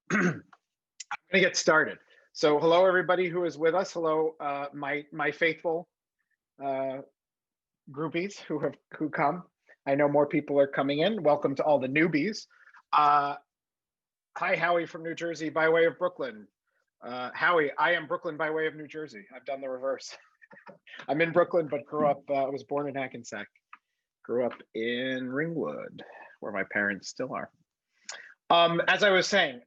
I'm gonna get started. So hello everybody who is with us. Hello, my faithful uh, groupies who come. I know more people are coming in. Welcome to all the newbies. Uh, Hi, Howie from New Jersey by way of Brooklyn. Howie, I am Brooklyn by way of New Jersey. I've done the reverse. I'm in Brooklyn, but grew up. I was born in Hackensack. Grew up in Ringwood, where my parents still are. As I was saying,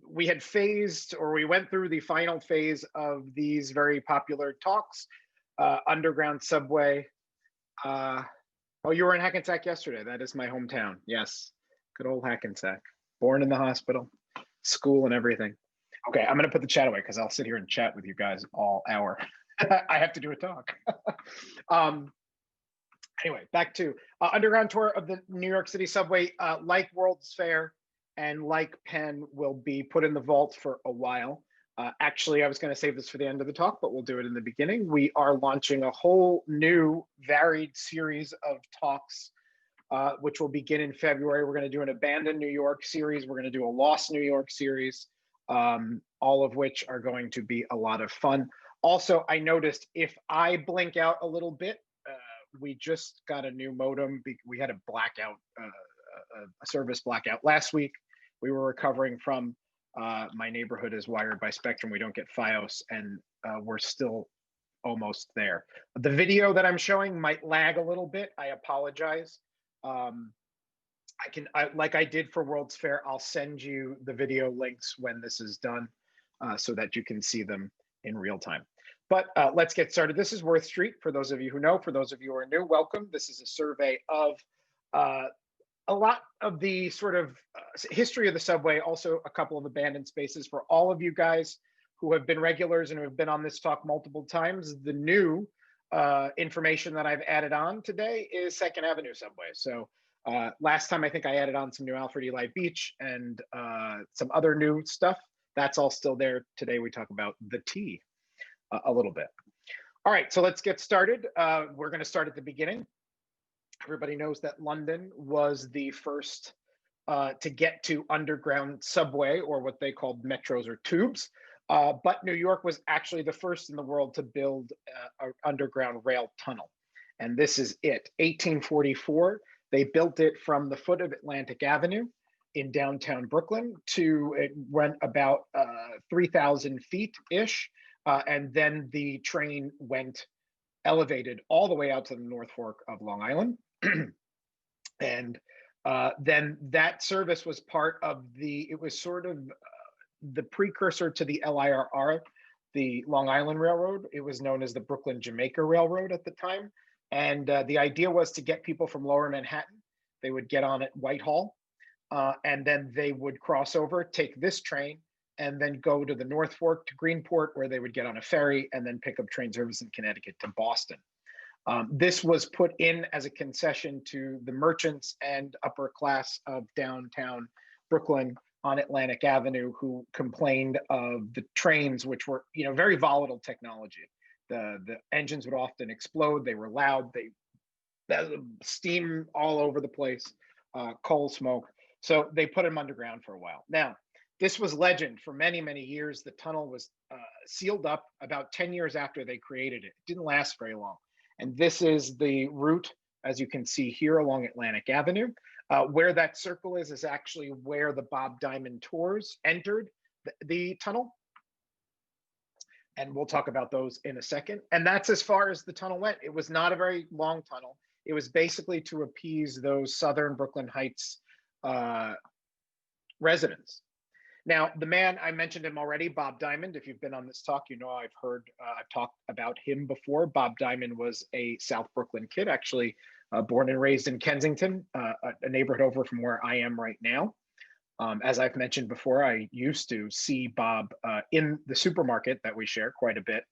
we had phased, or we went through the final phase of these very popular talks. Underground subway. Oh, you were in Hackensack yesterday. That is my hometown. Yes, good old Hackensack. Born in the hospital, school and everything. Okay, I'm gonna put the chat away because I'll sit here and chat with you guys all hour. I have to do a talk. Anyway, back to underground tour of the New York City subway. Like World's Fair and like Penn will be put in the vault for a while. Actually, I was going to save this for the end of the talk, but we'll do it in the beginning. We are launching a whole new varied series of talks, which will begin in February. We're going to do an Abandoned New York series. We're going to do a Lost New York series, all of which are going to be a lot of fun. Also, I noticed if I blink out a little bit, we just got a new modem. We had a blackout, a service blackout last week. We were recovering from. My neighborhood is wired by Spectrum. We don't get FiOS, and we're still almost there. The video that I'm showing might lag a little bit. I apologize. Like I did for World's Fair, I'll send you the video links when this is done so that you can see them in real time. But let's get started. This is Worth Street. For those of you who know, for those of you who are new, welcome. This is a survey of a lot of the sort of history of the subway, also a couple of abandoned spaces. For all of you guys who have been regulars and who have been on this talk multiple times, the new information that I've added on today is Second Avenue subway. So last time I think I added on some new Alfred Ely Beach and some other new stuff. That's all still there. Today we talk about the T a little bit. All right, so let's get started. We're going to start at the beginning. Everybody knows that London was the first to get to underground subway, or what they called metros or tubes. But New York was actually the first in the world to build an underground rail tunnel. And this is it. 1844, they built it from the foot of Atlantic Avenue in downtown Brooklyn to, it went about 3,000 feet-ish. And then the train went elevated all the way out to the North Fork of Long Island. And then that service was part of it was sort of the precursor to the LIRR, the Long Island Railroad. It was known as the Brooklyn Jamaica Railroad at the time. And the idea was to get people from Lower Manhattan. They would get on at Whitehall, and then they would cross over, take this train, and then go to the North Fork to Greenport, where they would get on a ferry and then pick up train service in Connecticut to Boston. This was put in as a concession to the merchants and upper class of downtown Brooklyn on Atlantic Avenue, who complained of the trains, which were, very volatile technology. The engines would often explode. They were loud. Steam all over the place, coal smoke. So they put them underground for a while. Now, this was legend for many, many years. The tunnel was sealed up about 10 years after they created it. It didn't last very long. And this is the route, as you can see here along Atlantic Avenue. Where that circle is actually where the Bob Diamond tours entered the tunnel. And we'll talk about those in a second. And that's as far as the tunnel went. It was not a very long tunnel. It was basically to appease those Southern Brooklyn Heights residents. Now, the man, I mentioned him already, Bob Diamond. If you've been on this talk, I've talked about him before. Bob Diamond was a South Brooklyn kid, actually born and raised in Kensington, a neighborhood over from where I am right now. As I've mentioned before, I used to see Bob in the supermarket that we share quite a bit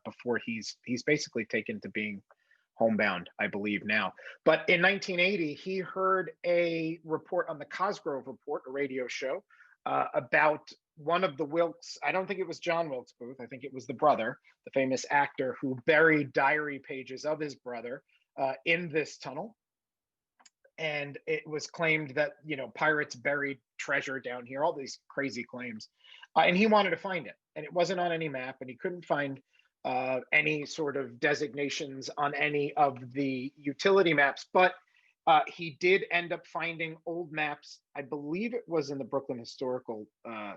before he's basically taken to being homebound, I believe now. But in 1980, he heard a report on the Cosgrove Report, a radio show, about one of the Wilkes. I don't think it was John Wilkes Booth. I think it was the brother, the famous actor who buried diary pages of his brother in this tunnel. And it was claimed that, pirates buried treasure down here, all these crazy claims. And he wanted to find it. And it wasn't on any map, and he couldn't find any sort of designations on any of the utility maps. But he did end up finding old maps. I believe it was in the Brooklyn Historical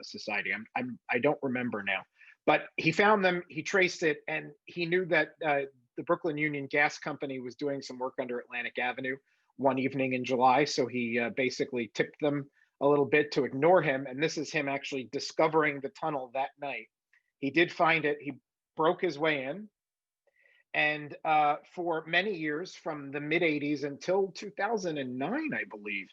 Society. I don't remember now, but he found them. He traced it, and he knew that the Brooklyn Union Gas Company was doing some work under Atlantic Avenue one evening in July. So he basically tipped them a little bit to ignore him. And this is him actually discovering the tunnel that night. He did find it. He broke his way in. And for many years, from the mid 80s until 2009, I believe,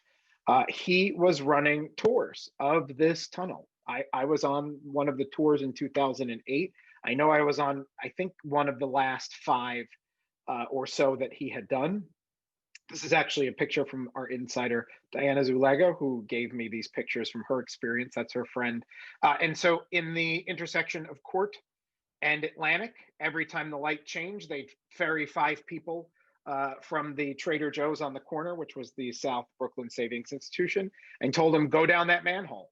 he was running tours of this tunnel. I was on one of the tours in 2008. I know I was on, I think, one of the last five or so that he had done. This is actually a picture from our insider, Diana Zulaga, who gave me these pictures from her experience. That's her friend. And so in the intersection of Court and Atlantic, every time the light changed, they'd ferry 5 people from the Trader Joe's on the corner, which was the South Brooklyn Savings Institution, and told them, go down that manhole.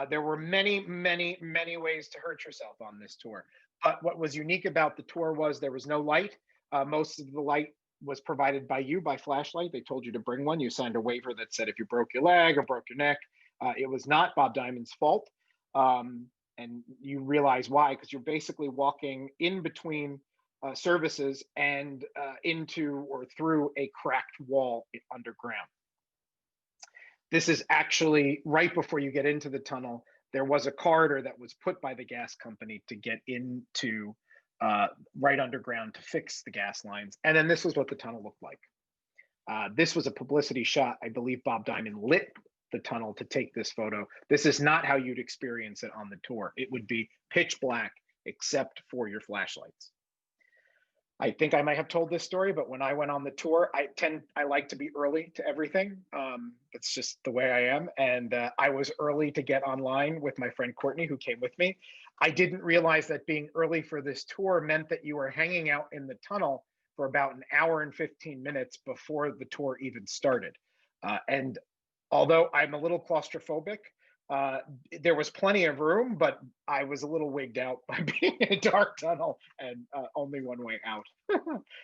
There were many, many, many ways to hurt yourself on this tour. But what was unique about the tour was there was no light. Most of the light was provided by you by flashlight. They told you to bring one. You signed a waiver that said if you broke your leg or broke your neck, it was not Bob Diamond's fault. And you realize why, because you're basically walking in between services and into or through a cracked wall underground. This is actually right before you get into the tunnel. There was a corridor that was put by the gas company to get into right underground to fix the gas lines. And then this was what the tunnel looked like. This was a publicity shot. I believe Bob Diamond lit the tunnel to take this photo. This is not how you'd experience it on the tour. It would be pitch black except for your flashlights. I think I might have told this story, but when I went on the tour, I like to be early to everything. It's just the way I am. And I was early to get online with my friend Courtney, who came with me. I didn't realize that being early for this tour meant that you were hanging out in the tunnel for about an hour and 15 minutes before the tour even started. And although I'm a little claustrophobic, there was plenty of room, but I was a little wigged out by being in a dark tunnel and only one way out.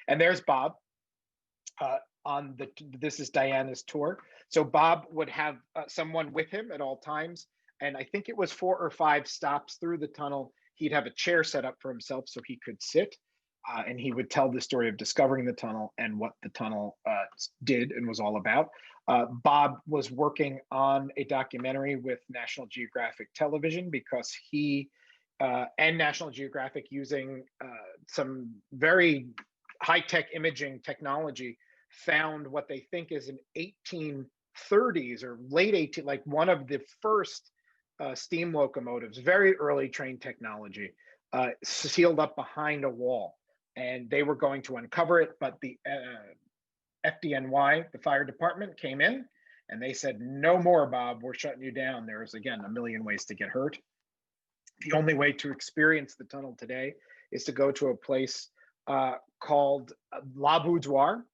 And there's Bob this is Diana's tour. So Bob would have someone with him at all times. And I think it was 4 or 5 stops through the tunnel. He'd have a chair set up for himself so he could sit. And he would tell the story of discovering the tunnel and what the tunnel did and was all about. Bob was working on a documentary with National Geographic Television because he and National Geographic, using some very high-tech imaging technology, found what they think is an 1830s or late 18, like one of the first steam locomotives, very early train technology, sealed up behind a wall. And they were going to uncover it, but the FDNY, the fire department, came in and they said, no more, Bob, we're shutting you down. There's, again, a million ways to get hurt. The only way to experience the tunnel today is to go to a place called La Boudoir,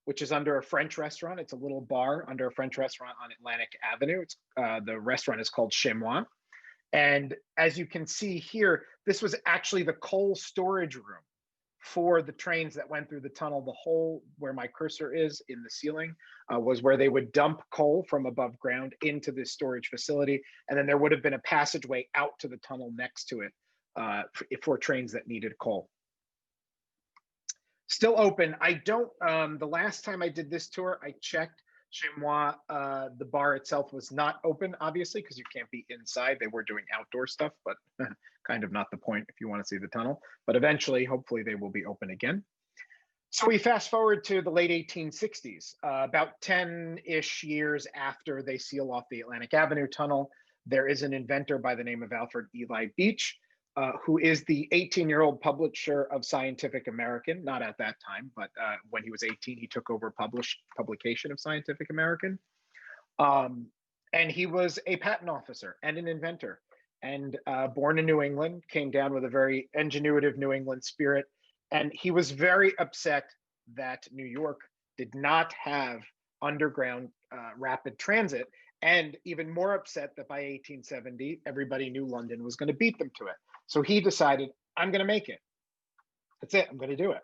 which is under a French restaurant. It's a little bar under a French restaurant on Atlantic Avenue. The restaurant is called Chez Moi. And as you can see here, this was actually the coal storage room for the trains that went through the tunnel. The hole where my cursor is in the ceiling was where they would dump coal from above ground into this storage facility. And then there would have been a passageway out to the tunnel next to it for trains that needed coal. Still open. I don't, the last time I did this tour, I checked Chez Moi. The bar itself was not open, obviously, because you can't be inside. They were doing outdoor stuff, but kind of not the point if you want to see the tunnel. But eventually, hopefully, they will be open again. So we fast forward to the late 1860s, about 10-ish years after they seal off the Atlantic Avenue tunnel. There is an inventor by the name of Alfred Eli Beach, who is the 18-year-old publisher of Scientific American, not at that time, but when he was 18, he took over publication of Scientific American. And he was a patent officer and an inventor, and born in New England, came down with a very ingenuitive New England spirit. And he was very upset that New York did not have underground rapid transit, and even more upset that by 1870, everybody knew London was going to beat them to it. So he decided, I'm going to make it. That's it. I'm going to do it.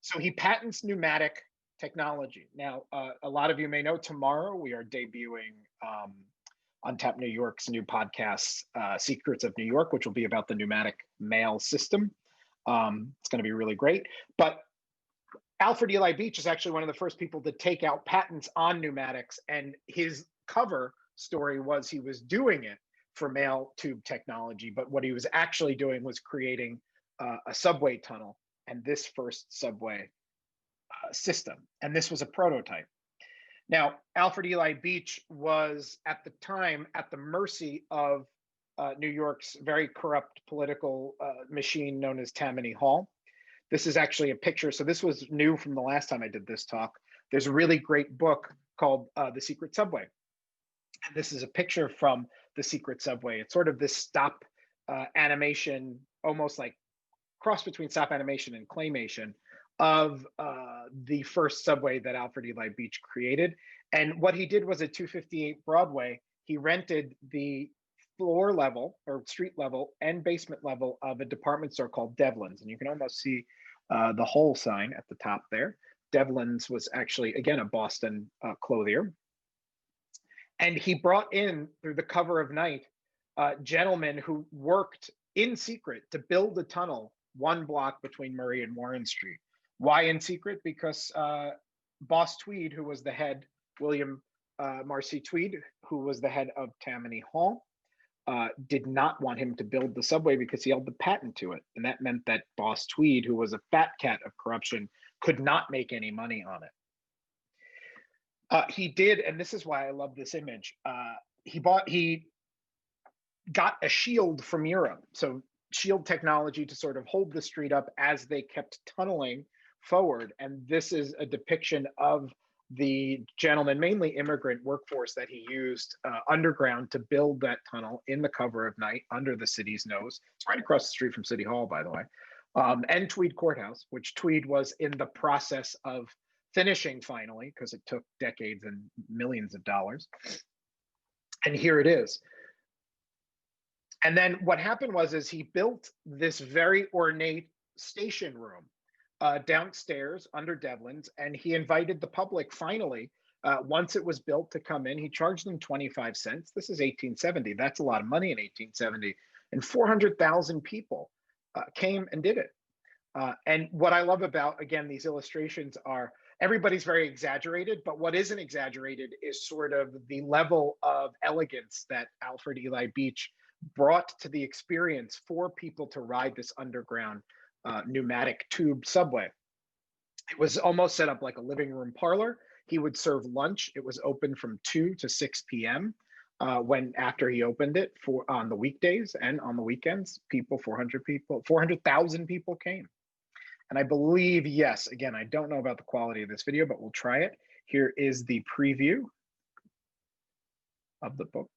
So he patents pneumatic technology. Now, a lot of you may know tomorrow we are debuting Untapped New York's new podcast, Secrets of New York, which will be about the pneumatic mail system. It's going to be really great. But Alfred Eli Beach is actually one of the first people to take out patents on pneumatics. And his cover story was he was doing it for mail tube technology. But what he was actually doing was creating a subway tunnel and this first subway system. And this was a prototype. Now, Alfred Eli Beach was at the time at the mercy of New York's very corrupt political machine known as Tammany Hall. This is actually a picture. So this was new from the last time I did this talk. There's a really great book called The Secret Subway. And this is a picture from The Secret Subway. It's sort of this stop animation, almost like cross between stop animation and claymation of the first subway that Alfred Eli Beach created. And what he did was at 258 Broadway, he rented the floor level or street level and basement level of a department store called Devlin's. And you can almost see the whole sign at the top there. Devlin's was actually, again, a Boston clothier. And he brought in, through the cover of night, gentlemen who worked in secret to build the tunnel 1 block between Murray and Warren Street. Why in secret? Because Boss Tweed, who was the head, William Marcy Tweed, who was the head of Tammany Hall, did not want him to build the subway because he held the patent to it. And that meant that Boss Tweed, who was a fat cat of corruption, could not make any money on it. He did, and this is why I love this image. He got a shield from Europe. So shield technology to sort of hold the street up as they kept tunneling forward. And this is a depiction of the gentleman, mainly immigrant workforce that he used underground to build that tunnel in the cover of night under the city's nose. It's right across the street from City Hall, by the way, and Tweed Courthouse, which Tweed was in the process of finishing finally, because it took decades and millions of dollars. And here it is. And then what happened is he built this very ornate station room downstairs under Devlin's, and he invited the public finally, once it was built, to come in. He charged them 25 cents. This is 1870. That's a lot of money in 1870. And 400,000 people came and did it. And what I love about, again, these illustrations are everybody's very exaggerated, but what isn't exaggerated is sort of the level of elegance that Alfred Eli Beach brought to the experience for people to ride this underground pneumatic tube subway. It was almost set up like a living room parlor. He would serve lunch. It was open from 2 to 6 p.m. When after he opened it for on the weekdays and on the weekends, 400,000 people came. And I believe, yes, again, I don't know about the quality of this video, but we'll try it. Here is the preview of the book.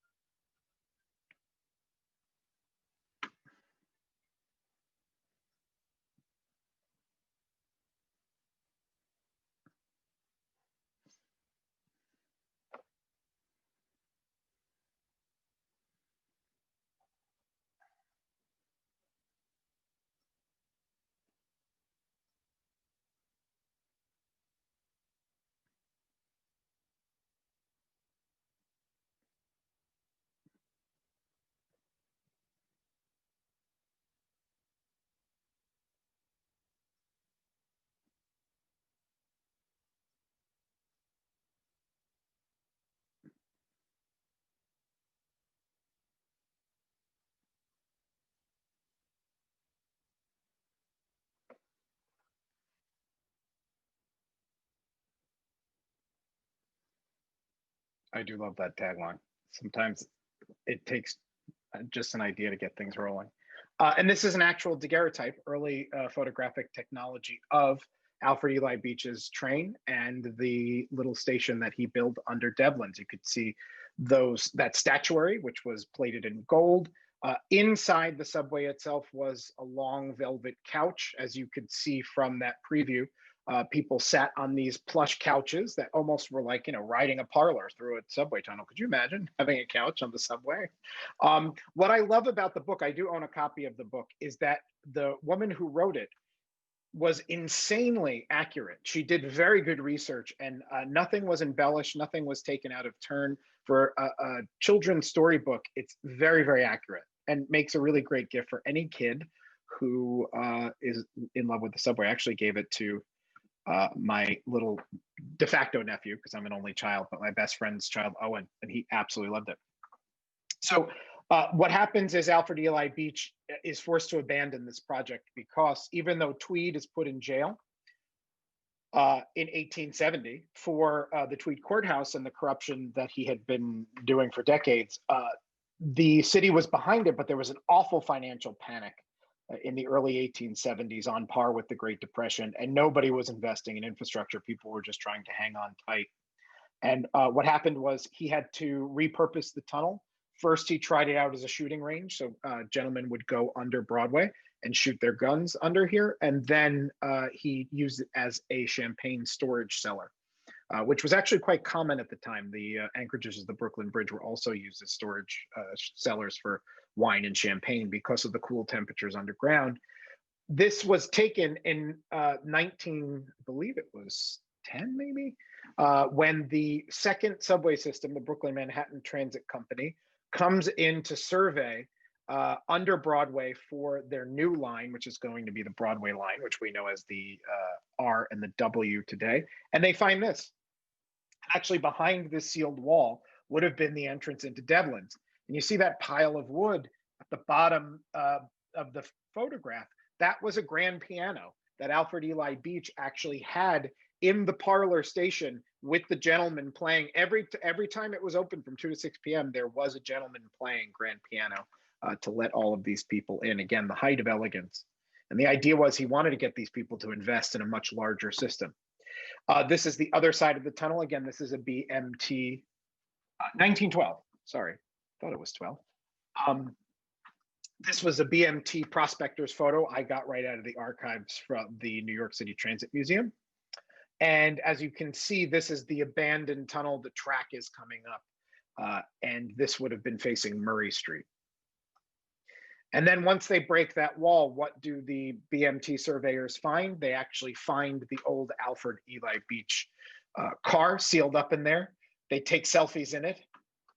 I do love that tagline. Sometimes it takes just an idea to get things rolling. And this is an actual daguerreotype, early photographic technology of Alfred Eli Beach's train and the little station that he built under Devlin's. You could see that statuary, which was plated in gold. Inside the subway itself was a long velvet couch, as you could see from that preview. People sat on these plush couches that almost were like, riding a parlor through a subway tunnel. Could you imagine having a couch on the subway? What I love about the book, I do own a copy of the book, is that the woman who wrote it was insanely accurate. She did very good research, and nothing was embellished, nothing was taken out of turn. For a children's storybook, it's very, very accurate and makes a really great gift for any kid who is in love with the subway. I actually gave it to my little de facto nephew, because I'm an only child, but my best friend's child, Owen, and he absolutely loved it. So what happens is Alfred Ely Beach is forced to abandon this project because even though Tweed is put in jail in 1870 for the Tweed courthouse and the corruption that he had been doing for decades, the city was behind it, but there was an awful financial panic in the early 1870s, on par with the Great Depression, and nobody was investing in infrastructure. People were just trying to hang on tight. And what happened was he had to repurpose the tunnel. First, he tried it out as a shooting range. So gentlemen would go under Broadway and shoot their guns under here. And then he used it as a champagne storage cellar, which was actually quite common at the time. The anchorages of the Brooklyn Bridge were also used as storage cellars for wine and champagne because of the cool temperatures underground. This was taken in 19, I believe it was 10 maybe, when the second subway system, the Brooklyn Manhattan Transit Company, comes in to survey under Broadway for their new line, which is going to be the Broadway line, which we know as the R and the W today. And they find this. Actually, behind this sealed wall would have been the entrance into Devlin's. And you see that pile of wood at the bottom of the photograph. That was a grand piano that Alfred Ely Beach actually had in the parlor station with the gentleman playing. Every time it was open from 2 to 6 p.m., there was a gentleman playing grand piano to let all of these people in. Again, the height of elegance. And the idea was he wanted to get these people to invest in a much larger system. This is the other side of the tunnel. Again, this is a BMT 1912. Sorry, thought it was 12. This was a BMT prospector's photo I got right out of the archives from the New York City Transit Museum. And as you can see, this is the abandoned tunnel. The track is coming up, and this would have been facing Murray Street. And then once they break that wall, what do the BMT surveyors find? They actually find the old Alfred Ely Beach car sealed up in there. They take selfies in it,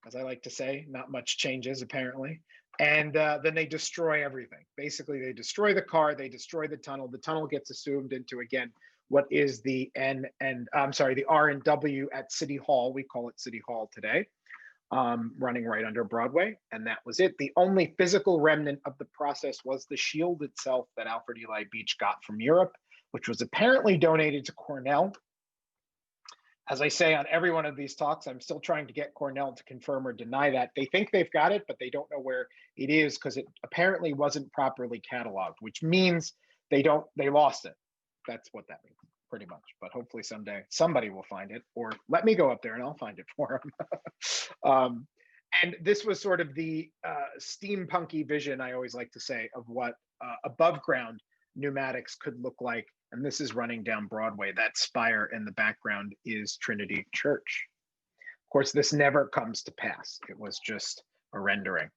as I like to say. Not much changes, apparently. And then they destroy everything. Basically, they destroy the car, they destroy the tunnel. The tunnel gets assumed into, again, what is the the R and W at City Hall. We call it City Hall today, running right under Broadway. And that was it. The only physical remnant of the process was the shield itself that Alfred Ely Beach got from Europe, which was apparently donated to Cornell. As I say on every one of these talks, I'm still trying to get Cornell to confirm or deny that. They think they've got it, but they don't know where it is because it apparently wasn't properly cataloged, which means they lost it. That's what that means, pretty much. But hopefully someday somebody will find it, or let me go up there and I'll find it for them. And this was sort of the steampunky vision, I always like to say, of what above ground pneumatics could look like. And this is running down Broadway. That spire in the background is Trinity Church. Of course, this never comes to pass. It was just a rendering.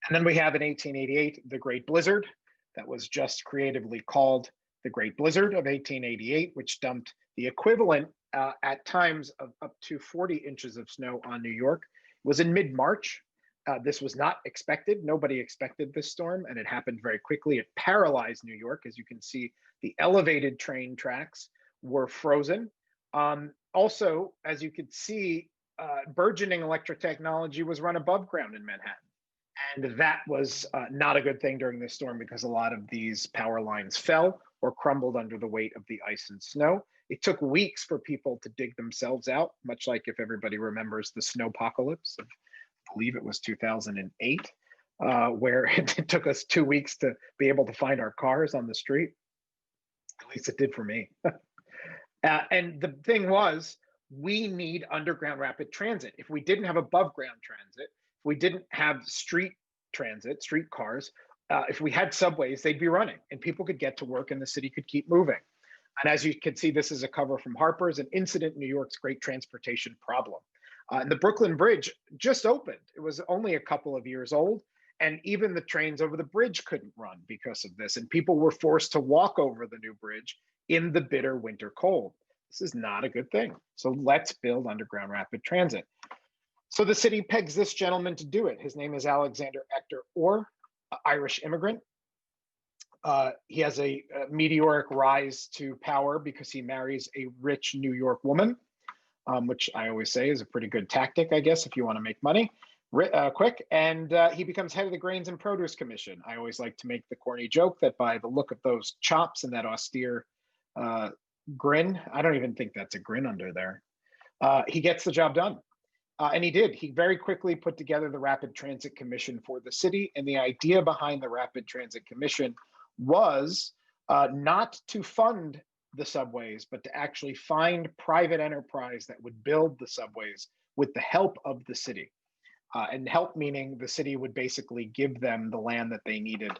And then we have in 1888, the Great Blizzard. That was just creatively called the Great Blizzard of 1888, which dumped the equivalent at times of up to 40 inches of snow on New York. It was in mid-March. This was not expected. Nobody expected this storm, and it happened very quickly. It paralyzed New York. As you can see, the elevated train tracks were frozen. Also, as you could see, burgeoning electric technology was run above ground in Manhattan. And that was not a good thing during this storm because a lot of these power lines fell or crumbled under the weight of the ice and snow. It took weeks for people to dig themselves out, much like if everybody remembers the snowpocalypse of, I believe it was 2008, where it took us 2 weeks to be able to find our cars on the street. At least it did for me. And the thing was, we need underground rapid transit. If we didn't have above ground transit, if we didn't have street transit, street cars, if we had subways, they'd be running and people could get to work and the city could keep moving. And as you can see, this is a cover from Harper's, an incident in New York's great transportation problem. And the Brooklyn Bridge just opened. It was only a couple of years old. And even the trains over the bridge couldn't run because of this. And people were forced to walk over the new bridge in the bitter winter cold. This is not a good thing. So let's build underground rapid transit. So the city pegs this gentleman to do it. His name is Alexander Ector Orr, Irish immigrant. He has a meteoric rise to power because he marries a rich New York woman, which I always say is a pretty good tactic, I guess, if you want to make money quick. And he becomes head of the Grains and Produce Commission. I always like to make the corny joke that by the look of those chops and that austere grin, I don't even think that's a grin under there, he gets the job done. And he did. He very quickly put together the Rapid Transit Commission for the city. And the idea behind the Rapid Transit Commission was not to fund the subways, but to actually find private enterprise that would build the subways with the help of the city. And help meaning the city would basically give them the land that they needed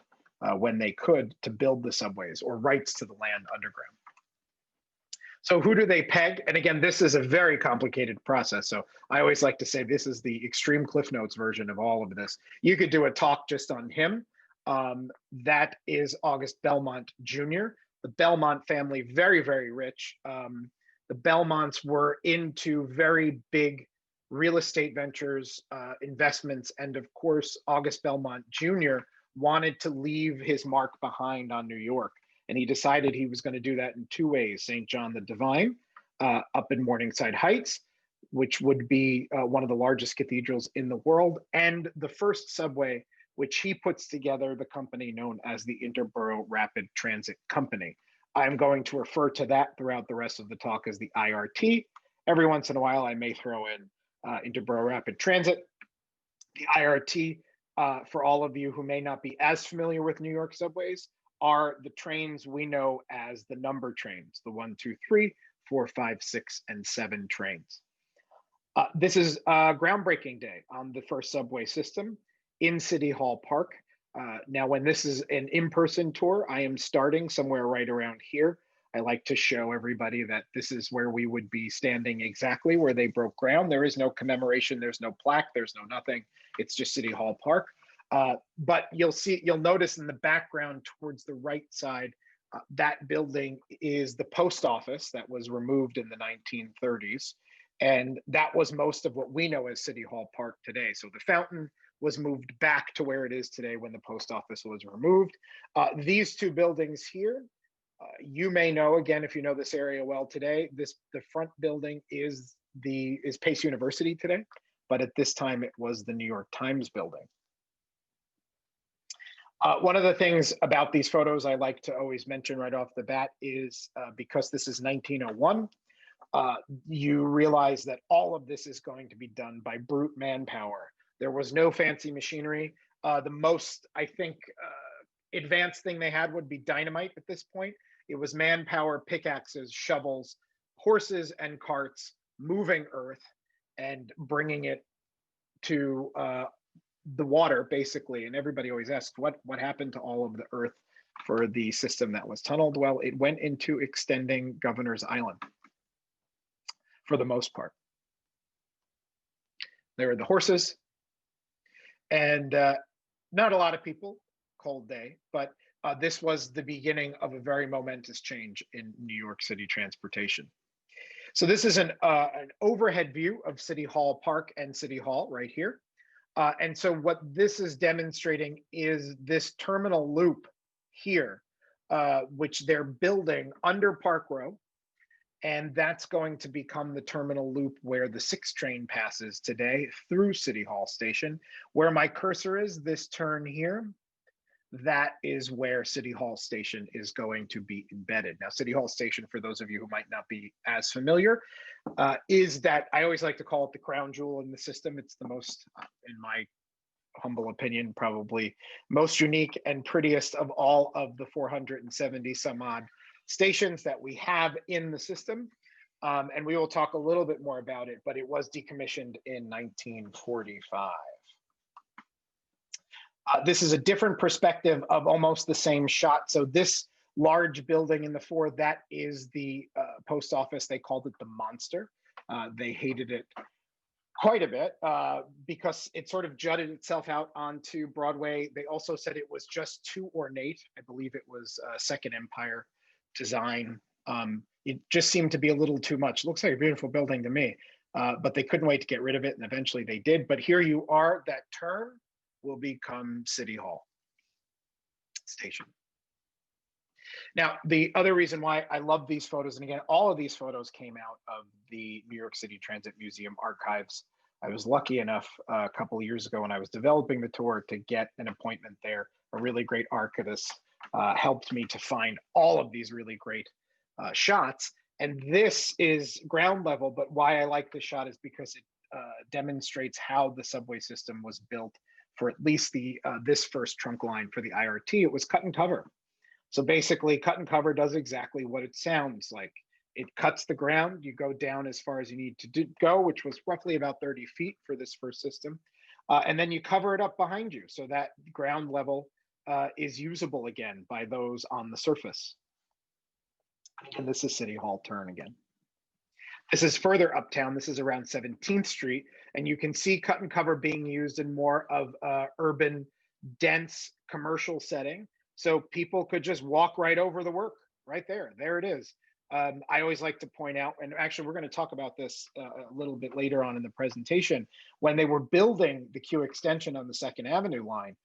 when they could to build the subways, or rights to the land underground. So who do they peg? And again, this is a very complicated process. So I always like to say this is the extreme Cliff Notes version of all of this. You could do a talk just on him. That is August Belmont Jr. The Belmont family, very, very rich. The Belmonts were into very big real estate ventures, investments. And of course, August Belmont Jr. wanted to leave his mark behind on New York. And he decided he was going to do that in two ways: St. John the Divine up in Morningside Heights, which would be one of the largest cathedrals in the world, and the first subway, which he puts together, the company known as the Interborough Rapid Transit Company. I'm going to refer to that throughout the rest of the talk as the IRT. Every once in a while, I may throw in Interborough Rapid Transit. The IRT, for all of you who may not be as familiar with New York subways, are the trains we know as the number trains, the 1, 2, 3, 4, 5, 6, and 7 trains. This is a groundbreaking day on the first subway system in City Hall Park. Now, when this is an in-person tour, I am starting somewhere right around here. I like to show everybody that this is where we would be standing, exactly where they broke ground. There is no commemoration, there's no plaque, there's no nothing. It's just City Hall Park. But you'll notice in the background towards the right side, that building is the post office that was removed in the 1930s. And that was most of what we know as City Hall Park today. So the fountain was moved back to where it is today when the post office was removed. These two buildings here, you may know, again, if you know this area well today, the front building is Pace University today, but at this time it was the New York Times building. One of the things about these photos I like to always mention right off the bat is because this is 1901, you realize that all of this is going to be done by brute manpower. There was no fancy machinery. The most, I think, advanced thing they had would be dynamite at this point. It was manpower, pickaxes, shovels, horses, and carts moving earth and bringing it to the water, basically. And everybody always asks, what happened to all of the earth for the system that was tunneled? Well, it went into extending Governor's Island for the most part. There were the horses, and not a lot of people, cold day, but this was the beginning of a very momentous change in New York City transportation. So this is an overhead view of City Hall Park and City Hall right here. And so what this is demonstrating is this terminal loop here, which they're building under Park Row. And that's going to become the terminal loop where the 6 train passes today through City Hall Station. Where my cursor is, this turn here, that is where City Hall Station is going to be embedded. Now, City Hall Station, for those of you who might not be as familiar, is that I always like to call it the crown jewel in the system. It's the most, in my humble opinion, probably most unique and prettiest of all of the 470 some odd stations that we have in the system. And we will talk a little bit more about it, but it was decommissioned in 1945. This is a different perspective of almost the same shot. So this large building in the fore, that is the post office. They called it the Monster. They hated it quite a bit because it sort of jutted itself out onto Broadway. They also said it was just too ornate. I believe it was Second Empire design. It just seemed to be a little too much. Looks like a beautiful building to me, but they couldn't wait to get rid of it, and eventually they did. But here you are, that turn will become City Hall Station. Now, the other reason why I love these photos, and again, all of these photos came out of the New York City Transit Museum archives. I was lucky enough a couple of years ago when I was developing the tour to get an appointment there. A really great archivist helped me to find all of these really great shots. And this is ground level, but why I like this shot is because it demonstrates how the subway system was built for at least the this first trunk line for the IRT. It was cut and cover. So basically, cut and cover does exactly what it sounds like. It cuts the ground. You go down as far as you need to go, which was roughly about 30 feet for this first system. And then you cover it up behind you so that ground level is usable again by those on the surface. And this is City Hall turn again. This is further uptown. This is around 17th Street. And you can see cut and cover being used in more of urban, dense commercial setting. So people could just walk right over the work right there. There it is. I always like to point out, and actually we're going to talk about this a little bit later on in the presentation, when they were building the Q extension on the Second Avenue line,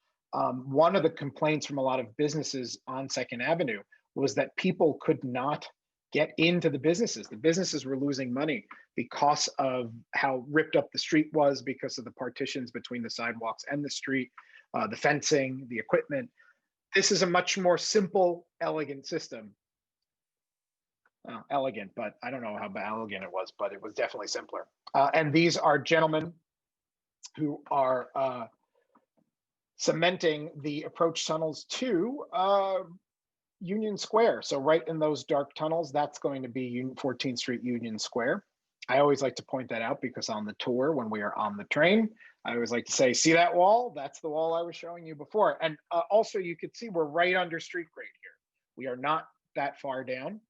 one of the complaints from a lot of businesses on Second Avenue was that people could not get into the businesses. The businesses were losing money because of how ripped up the street was, because of the partitions between the sidewalks and the street, the fencing, the equipment. This is a much more simple, elegant system. Elegant, but I don't know how elegant it was, but it was definitely simpler. And these are gentlemen who are cementing the approach tunnels to Union Square. So right in those dark tunnels, that's going to be 14th Street Union Square. I always like to point that out because on the tour, when we are on the train, I always like to say, see that wall? That's the wall I was showing you before. And also you could see we're right under street grade here. We are not that far down.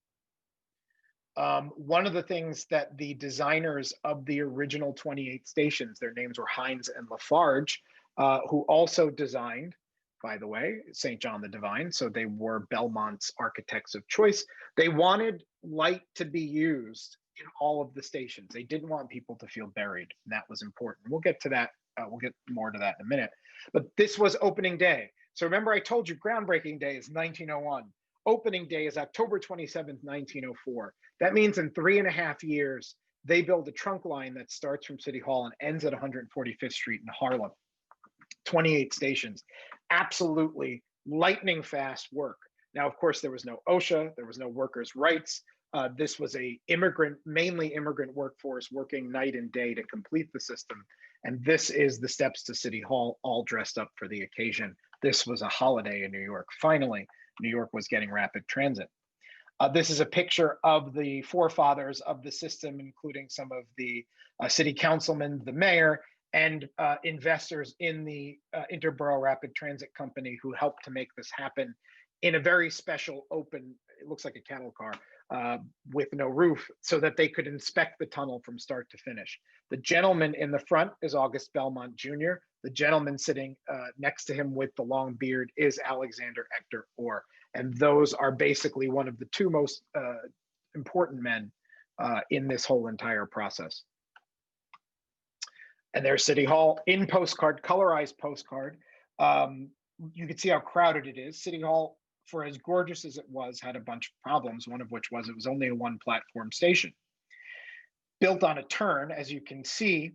One of the things that the designers of the original 28 stations, their names were Hines and Lafarge, who also designed, by the way, St. John the Divine. So they were Belmont's architects of choice. They wanted light to be used in all of the stations. They didn't want people to feel buried. And that was important. We'll get to that. We'll get more to that in a minute. But this was opening day. So remember, I told you groundbreaking day is 1901. Opening day is October 27th, 1904. That means in 3.5 years, they build a trunk line that starts from City Hall and ends at 145th Street in Harlem. 28 stations. Absolutely lightning fast work. Now, of course, there was no OSHA, there was no workers' rights. This was a mainly immigrant workforce working night and day to complete the system. And this is the steps to City Hall, all dressed up for the occasion. This was a holiday in New York. Finally, New York was getting rapid transit. This is a picture of the forefathers of the system, including some of the city councilmen, the mayor, and investors in the Interborough Rapid Transit Company who helped to make this happen in a very special open, it looks like a cattle car, with no roof, so that they could inspect the tunnel from start to finish. The gentleman in the front is August Belmont Jr. The gentleman sitting next to him with the long beard is Alexander Hector Orr. And those are basically one of the two most important men in this whole entire process. And there's City Hall in postcard, colorized postcard. You can see how crowded it is. City Hall, for as gorgeous as it was, had a bunch of problems, one of which was it was only a one platform station. Built on a turn, as you can see,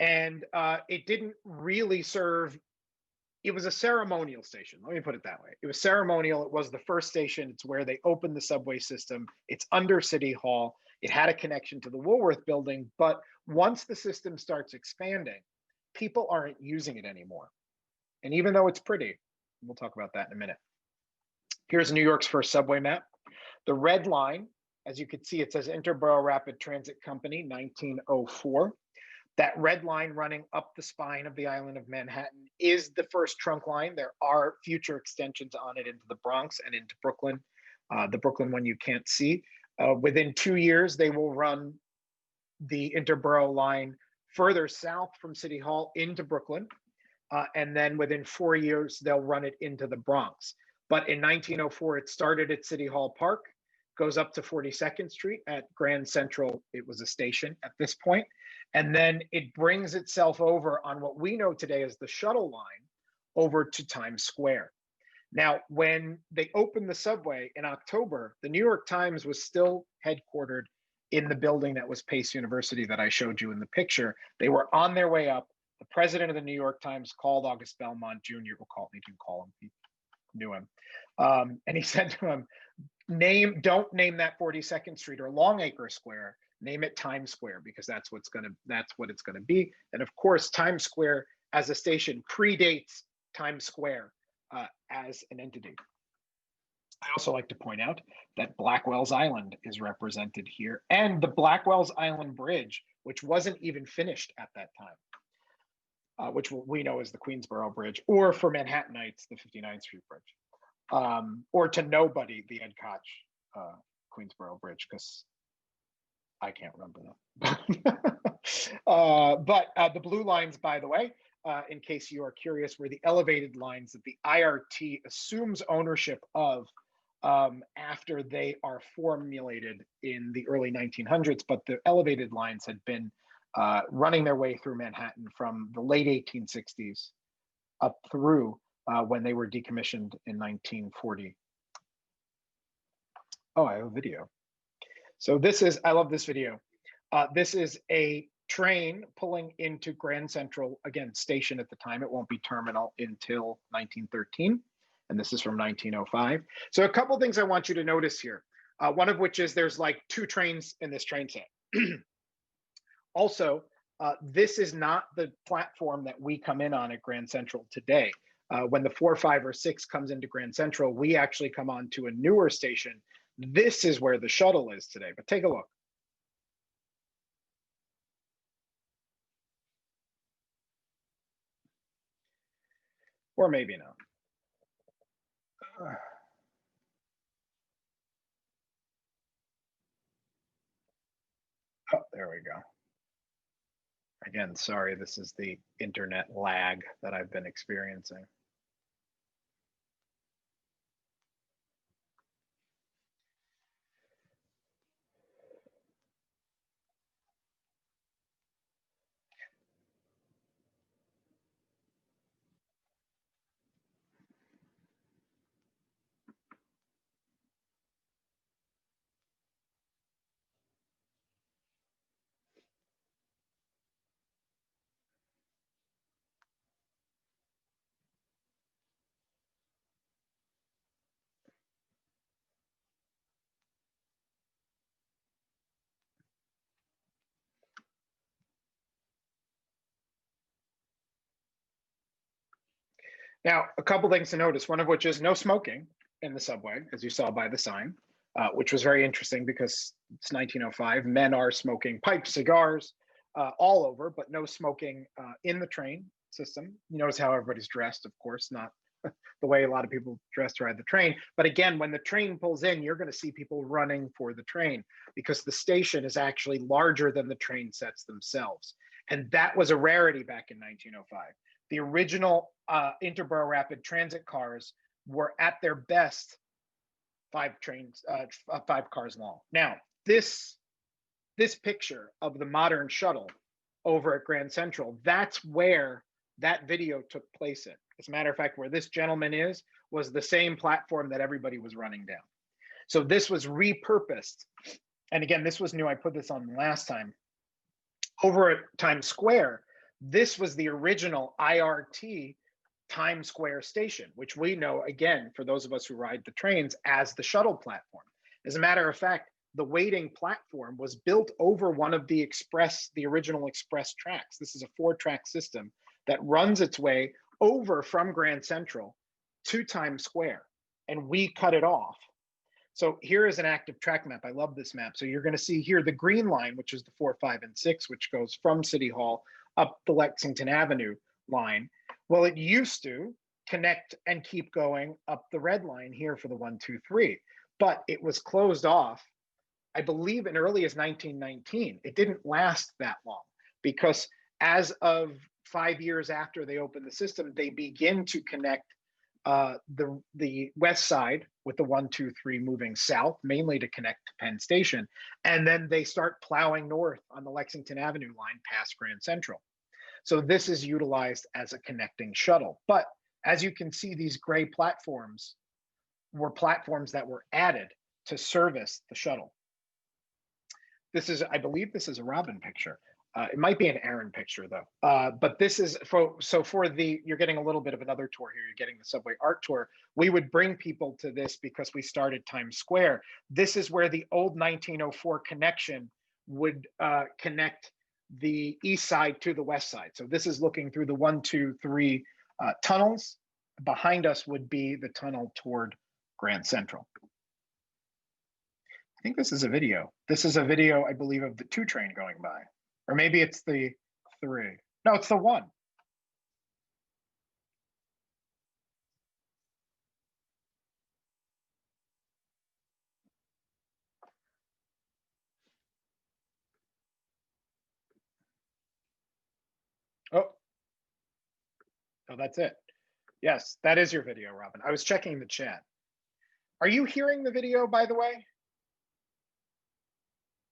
and it didn't really serve. It was a ceremonial station. Let me put it that way. It was ceremonial. It was the first station. It's where they opened the subway system. It's under City Hall. It had a connection to the Woolworth building. But once the system starts expanding, people aren't using it anymore. And even though it's pretty, we'll talk about that in a minute. Here's New York's first subway map. The red line, as you can see, it says Interborough Rapid Transit Company, 1904. That red line running up the spine of the island of Manhattan is the first trunk line. There are future extensions on it into the Bronx and into Brooklyn. The Brooklyn one you can't see. Within 2 years, they will run the interborough line further south from City Hall into Brooklyn. And then within 4 years, they'll run it into the Bronx. But in 1904, it started at City Hall Park, goes up to 42nd Street at Grand Central. It was a station at this point. And then it brings itself over on what we know today as the shuttle line over to Times Square. Now, when they opened the subway in October, the New York Times was still headquartered in the building that was Pace University that I showed you in the picture. They were on their way up. The president of the New York Times called August Belmont Jr. He didn't call him, he knew him. And he said to him, don't name that 42nd Street or Longacre Square, name it Times Square, because that's what it's gonna be. And of course, Times Square as a station predates Times Square as an entity. I also like to point out that Blackwell's Island is represented here, and the Blackwell's Island Bridge, which wasn't even finished at that time, which we know as the Queensboro Bridge, or for Manhattanites, the 59th Street Bridge, or to nobody, the Ed Koch Queensboro Bridge, because I can't remember them. But the blue lines, by the way, in case you are curious, were the elevated lines that the IRT assumes ownership of after they are formulated in the early 1900s. But the elevated lines had been running their way through Manhattan from the late 1860s up through when they were decommissioned in 1940. Oh, I have a video. So I love this video. This is a train pulling into Grand Central, again, station at the time. It won't be terminal until 1913. And this is from 1905. So a couple things I want you to notice here. One of which is there's like 2 trains in this train set. Also, this is not the platform that we come in on at Grand Central today. When the 4, 5, or 6 comes into Grand Central, we actually come on to a newer station. This is where the shuttle is today, but take a look. Or maybe not. Oh, there we go. Again, sorry, this is the internet lag that I've been experiencing. Now, a couple things to notice, one of which is no smoking in the subway, as you saw by the sign, which was very interesting because it's 1905. Men are smoking pipes, cigars, all over, but no smoking in the train system. You notice how everybody's dressed, of course, not the way a lot of people dress to ride the train. But again, when the train pulls in, you're going to see people running for the train because the station is actually larger than the train sets themselves. And that was a rarity back in 1905. The original interborough rapid transit cars were at their best 5 cars long. Now, this picture of the modern shuttle over at Grand Central, that's where that video took place in. As a matter of fact, where this gentleman was the same platform that everybody was running down. So this was repurposed. And again, this was new. I put this on last time. Over at Times Square, this was the original IRT Times Square station, which we know, again, for those of us who ride the trains, as the shuttle platform. As a matter of fact, the waiting platform was built over one of the original express tracks. This is a 4-track system that runs its way over from Grand Central to Times Square, and we cut it off. So here is an active track map. I love this map. So you're going to see here the green line, which is the 4, 5, and 6, which goes from City Hall up the Lexington Avenue line. Well, it used to connect and keep going up the red line here for the 1, 2, 3, but it was closed off, I believe, in early as 1919. It didn't last that long because as of 5 years after they opened the system, they begin to connect the west side with the 1, 2, 3 moving south, mainly to connect to Penn Station. And then they start plowing north on the Lexington Avenue line past Grand Central. So this is utilized as a connecting shuttle. But as you can see, these gray platforms were platforms that were added to service the shuttle. This is, I believe this is a Robin picture. It might be an Aaron picture though. But this is for you're getting a little bit of another tour here. You're getting the subway art tour. We would bring people to this because we started Times Square. This is where the old 1904 connection would connect the east side to the west side. So this is looking through the 1, 2, 3 tunnels. Behind us would be the tunnel toward Grand Central. I think this is a video. This is a video, I believe, of the 2 train going by. Or maybe it's the 3. No, it's the 1. Oh, that's it. Yes, that is your video, Robin. I was checking the chat. Are you hearing the video, by the way?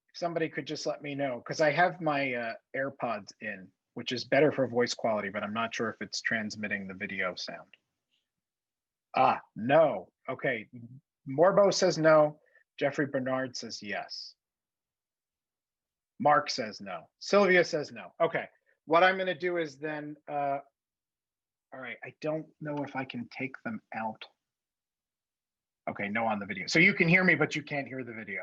If somebody could just let me know, because I have my AirPods in, which is better for voice quality, but I'm not sure if it's transmitting the video sound. No. Okay. Morbo says no. Jeffrey Bernard says yes. Mark says no. Sylvia says no. Okay. What I'm going to do is then, all right, I don't know if I can take them out. Okay, no on the video. So you can hear me, but you can't hear the video.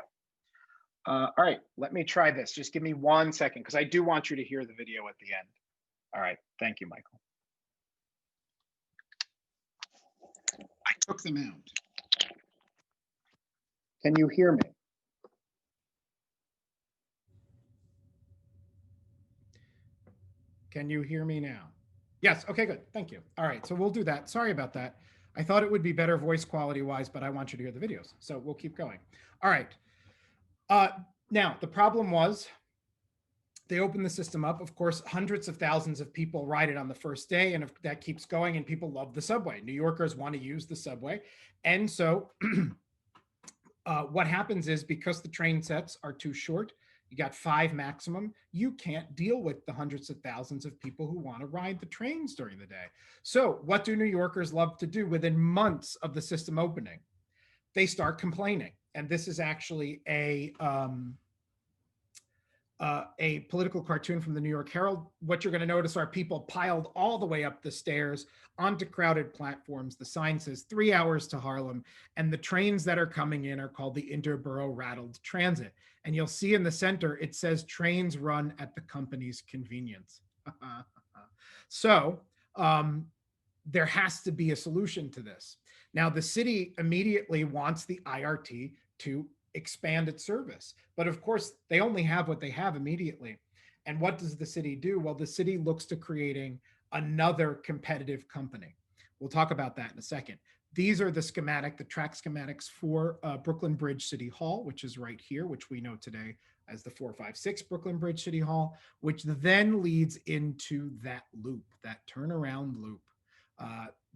All right, let me try this. Just give me 1 second, because I do want you to hear the video at the end. All right, thank you, Michael. I took them out. Can you hear me? Can you hear me now? Yes, okay, good, thank you. All right, so we'll do that. Sorry about that. I thought it would be better voice quality wise, but I want you to hear the videos. So we'll keep going. All right. Now, the problem was they opened the system up. Of course, hundreds of thousands of people ride it on the first day, and if that keeps going, and people love the subway. New Yorkers want to use the subway. And so what happens is, because the train sets are too short, you got 5 maximum, you can't deal with the hundreds of thousands of people who want to ride the trains during the day. So what do New Yorkers love to do within months of the system opening? They start complaining. And this is actually a political cartoon from the New York Herald. What you're going to notice are people piled all the way up the stairs onto crowded platforms. The sign says 3 hours to Harlem, and the trains that are coming in are called the Interborough Rattled Transit. And you'll see in the center, it says trains run at the company's convenience. So there has to be a solution to this. Now, the city immediately wants the IRT to expand its service. But of course, they only have what they have immediately. And what does the city do? Well, the city looks to creating another competitive company. We'll talk about that in a second. These are the track schematics for Brooklyn Bridge City Hall, which is right here, which we know today as the 456 Brooklyn Bridge City Hall, which then leads into that loop, that turnaround loop.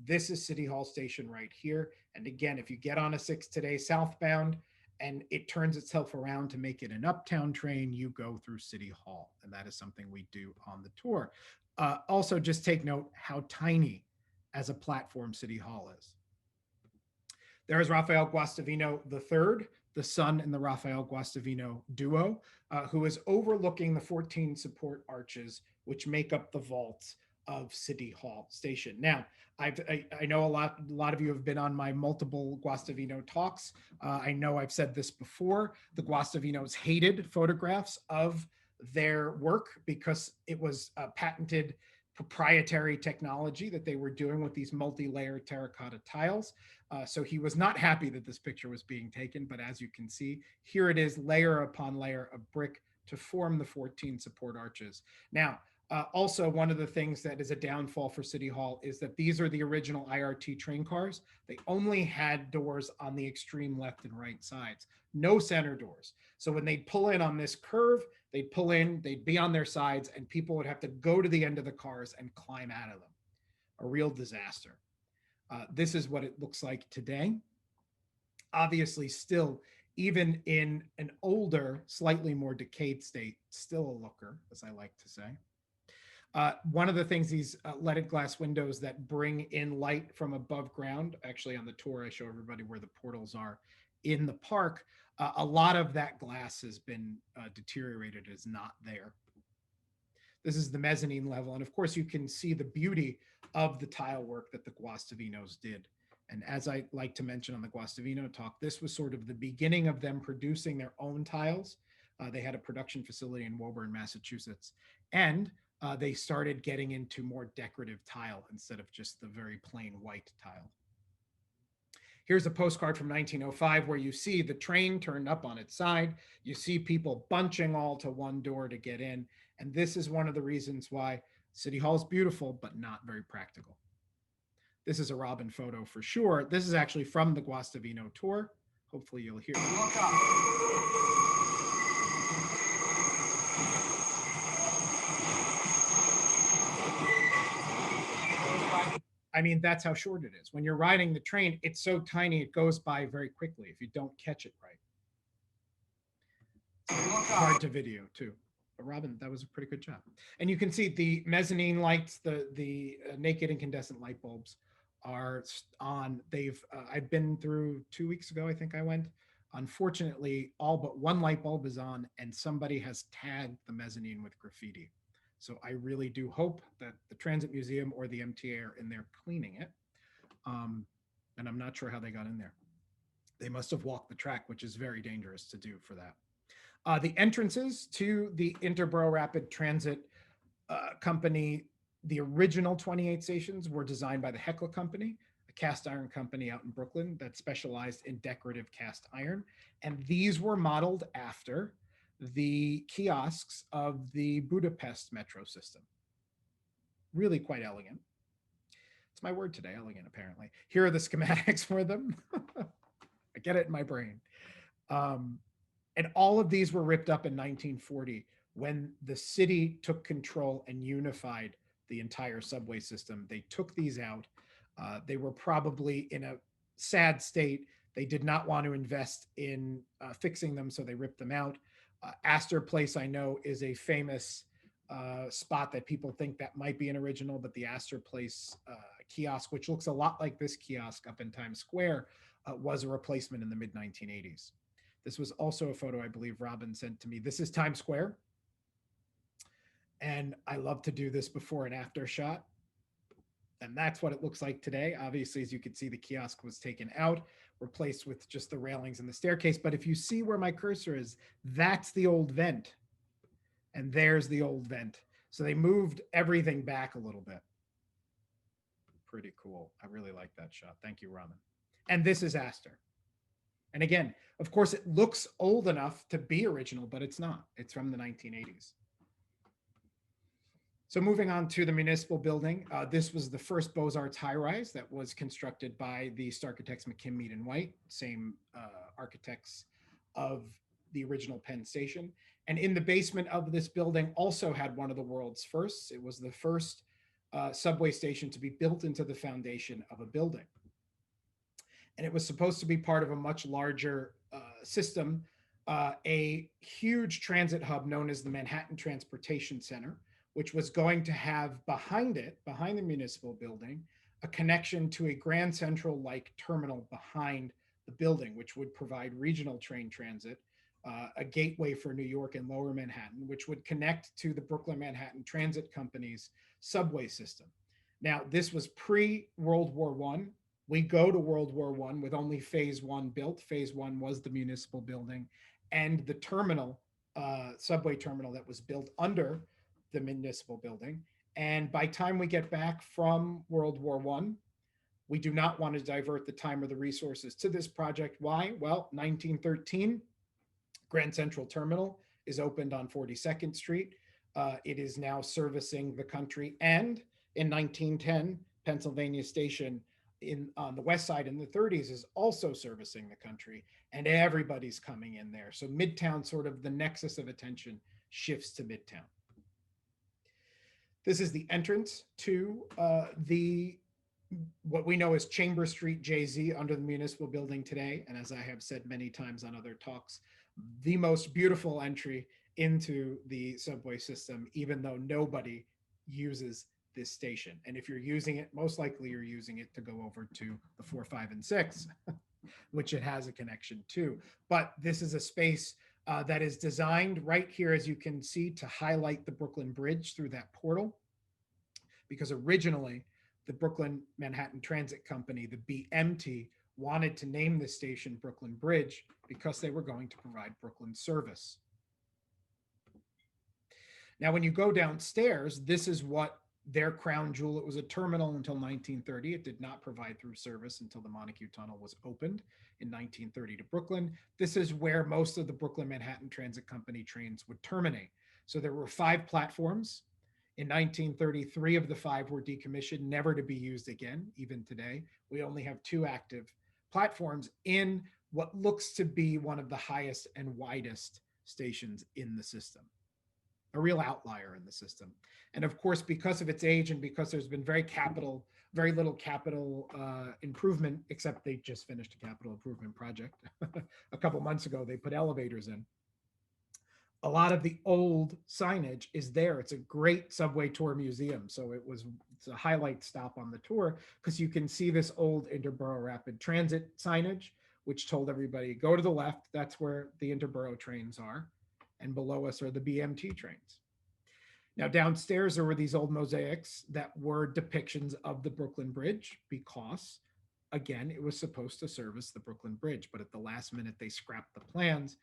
This is City Hall Station right here. And again, if you get on a 6 today southbound and it turns itself around to make it an uptown train, you go through City Hall. And that is something we do on the tour. Also, just take note how tiny as a platform City Hall is. There is Rafael Guastavino III, the son in the Rafael Guastavino duo, who is overlooking the 14 support arches, which make up the vaults of City Hall Station. Now, I know a lot of you have been on my multiple Guastavino talks. I know I've said this before. The Guastavinos hated photographs of their work because it was patented proprietary technology that they were doing with these multi-layer terracotta tiles. So he was not happy that this picture was being taken, but as you can see, here it is, layer upon layer of brick to form the 14 support arches. Now, also, one of the things that is a downfall for City Hall is that these are the original IRT train cars. They only had doors on the extreme left and right sides, no center doors. So when they'd pull in on this curve, they'd pull in, they'd be on their sides, and people would have to go to the end of the cars and climb out of them. A real disaster. This is what it looks like today. Obviously, still, even in an older, slightly more decayed state, still a looker, as I like to say. One of the things, these leaded glass windows that bring in light from above ground, actually on the tour, I show everybody where the portals are in the park. A lot of that glass has been deteriorated, is not there. This is the mezzanine level. And of course, you can see the beauty of the tile work that the Guastavinos did. And as I like to mention on the Guastavino talk, this was sort of the beginning of them producing their own tiles. They had a production facility in Woburn, Massachusetts. And they started getting into more decorative tile instead of just the very plain white tile. Here's a postcard from 1905 where you see the train turned up on its side. You see people bunching all to one door to get in. And this is one of the reasons why City Hall is beautiful, but not very practical. This is a Robin photo for sure. This is actually from the Guastavino tour. Hopefully you'll hear it. I mean, that's how short it is. When you're riding the train, it's so tiny, it goes by very quickly if you don't catch it right. It's hard to video, too. But Robin, that was a pretty good job. And you can see the mezzanine lights, the naked incandescent light bulbs are on. I've been through 2 weeks ago, I think I went. Unfortunately, all but one light bulb is on, and somebody has tagged the mezzanine with graffiti. So I really do hope that the Transit Museum or the MTA are in there cleaning it. And I'm not sure how they got in there. They must have walked the track, which is very dangerous to do for that. The entrances to the Interborough Rapid Transit Company, the original 28 stations were designed by the Heckler Company, a cast iron company out in Brooklyn that specialized in decorative cast iron. And these were modeled after the kiosks of the Budapest metro system. Really quite elegant. It's my word today, elegant, apparently. Here are the schematics for them. I get it in my brain. And all of these were ripped up in 1940 when the city took control and unified the entire subway system. They took these out. They were probably in a sad state. They did not want to invest in fixing them, so they ripped them out. Astor Place, I know, is a famous spot that people think that might be an original, but the Astor Place kiosk, which looks a lot like this kiosk up in Times Square, was a replacement in the mid 1980s. This was also a photo I believe Robin sent to me. This is Times Square. And I love to do this before and after shot. And that's what it looks like today. Obviously, as you can see, the kiosk was taken out, replaced with just the railings and the staircase. But if you see where my cursor is, that's the old vent. And there's the old vent. So they moved everything back a little bit. Pretty cool. I really like that shot. Thank you, Robin. And this is Astor. And again, of course, it looks old enough to be original, but it's not. It's from the 1980s. So moving on to the municipal building, this was the first Beaux-Arts high-rise that was constructed by the architects McKim, Mead, and White, same architects of the original Penn Station. And in the basement of this building also had one of the world's firsts. It was the first subway station to be built into the foundation of a building. And it was supposed to be part of a much larger system, a huge transit hub known as the Manhattan Transportation Center, which was going to have behind it, behind the municipal building, a connection to a Grand Central-like terminal behind the building, which would provide regional train transit, a gateway for New York and Lower Manhattan, which would connect to the Brooklyn Manhattan Transit Company's subway system. Now, this was pre-World War I. We go to World War I with only phase one built. Phase one was the municipal building and the terminal, subway terminal that was built under the municipal building. And by time we get back from World War One, we do not want to divert the time or the resources to this project. Why? Well, 1913, Grand Central Terminal is opened on 42nd Street. It is now servicing the country. And in 1910, Pennsylvania Station on the west side in the 30s is also servicing the country, and everybody's coming in there. So Midtown, sort of the nexus of attention, shifts to Midtown. This is the entrance to the what we know as Chamber Street JZ under the municipal building today. And as I have said many times on other talks, the most beautiful entry into the subway system, even though nobody uses this station. And if you're using it, most likely you're using it to go over to the 4, 5, and 6, which it has a connection to. But this is a space that is designed right here, as you can see, to highlight the Brooklyn Bridge through that portal. Because originally, the Brooklyn Manhattan Transit Company, the BMT, wanted to name this station Brooklyn Bridge because they were going to provide Brooklyn service. Now, when you go downstairs, this is what their crown jewel. It was a terminal until 1930. It did not provide through service until the Montague Tunnel was opened in 1930 to Brooklyn. This is where most of the Brooklyn Manhattan Transit Company trains would terminate. So there were 5 platforms. In 1933, of the 5 were decommissioned, never to be used again. Even today, we only have 2 active platforms in what looks to be one of the highest and widest stations in the system, a real outlier in the system. And of course, because of its age and because there's been very little capital improvement, except they just finished a capital improvement project a couple months ago. They put elevators in. A lot of the old signage is there. It's a great subway tour museum. So it's a highlight stop on the tour because you can see this old Interborough Rapid Transit signage, which told everybody, go to the left. That's where the Interborough trains are. And below us are the BMT trains. Now, downstairs, there were these old mosaics that were depictions of the Brooklyn Bridge because, again, it was supposed to service the Brooklyn Bridge. But at the last minute, they scrapped the plans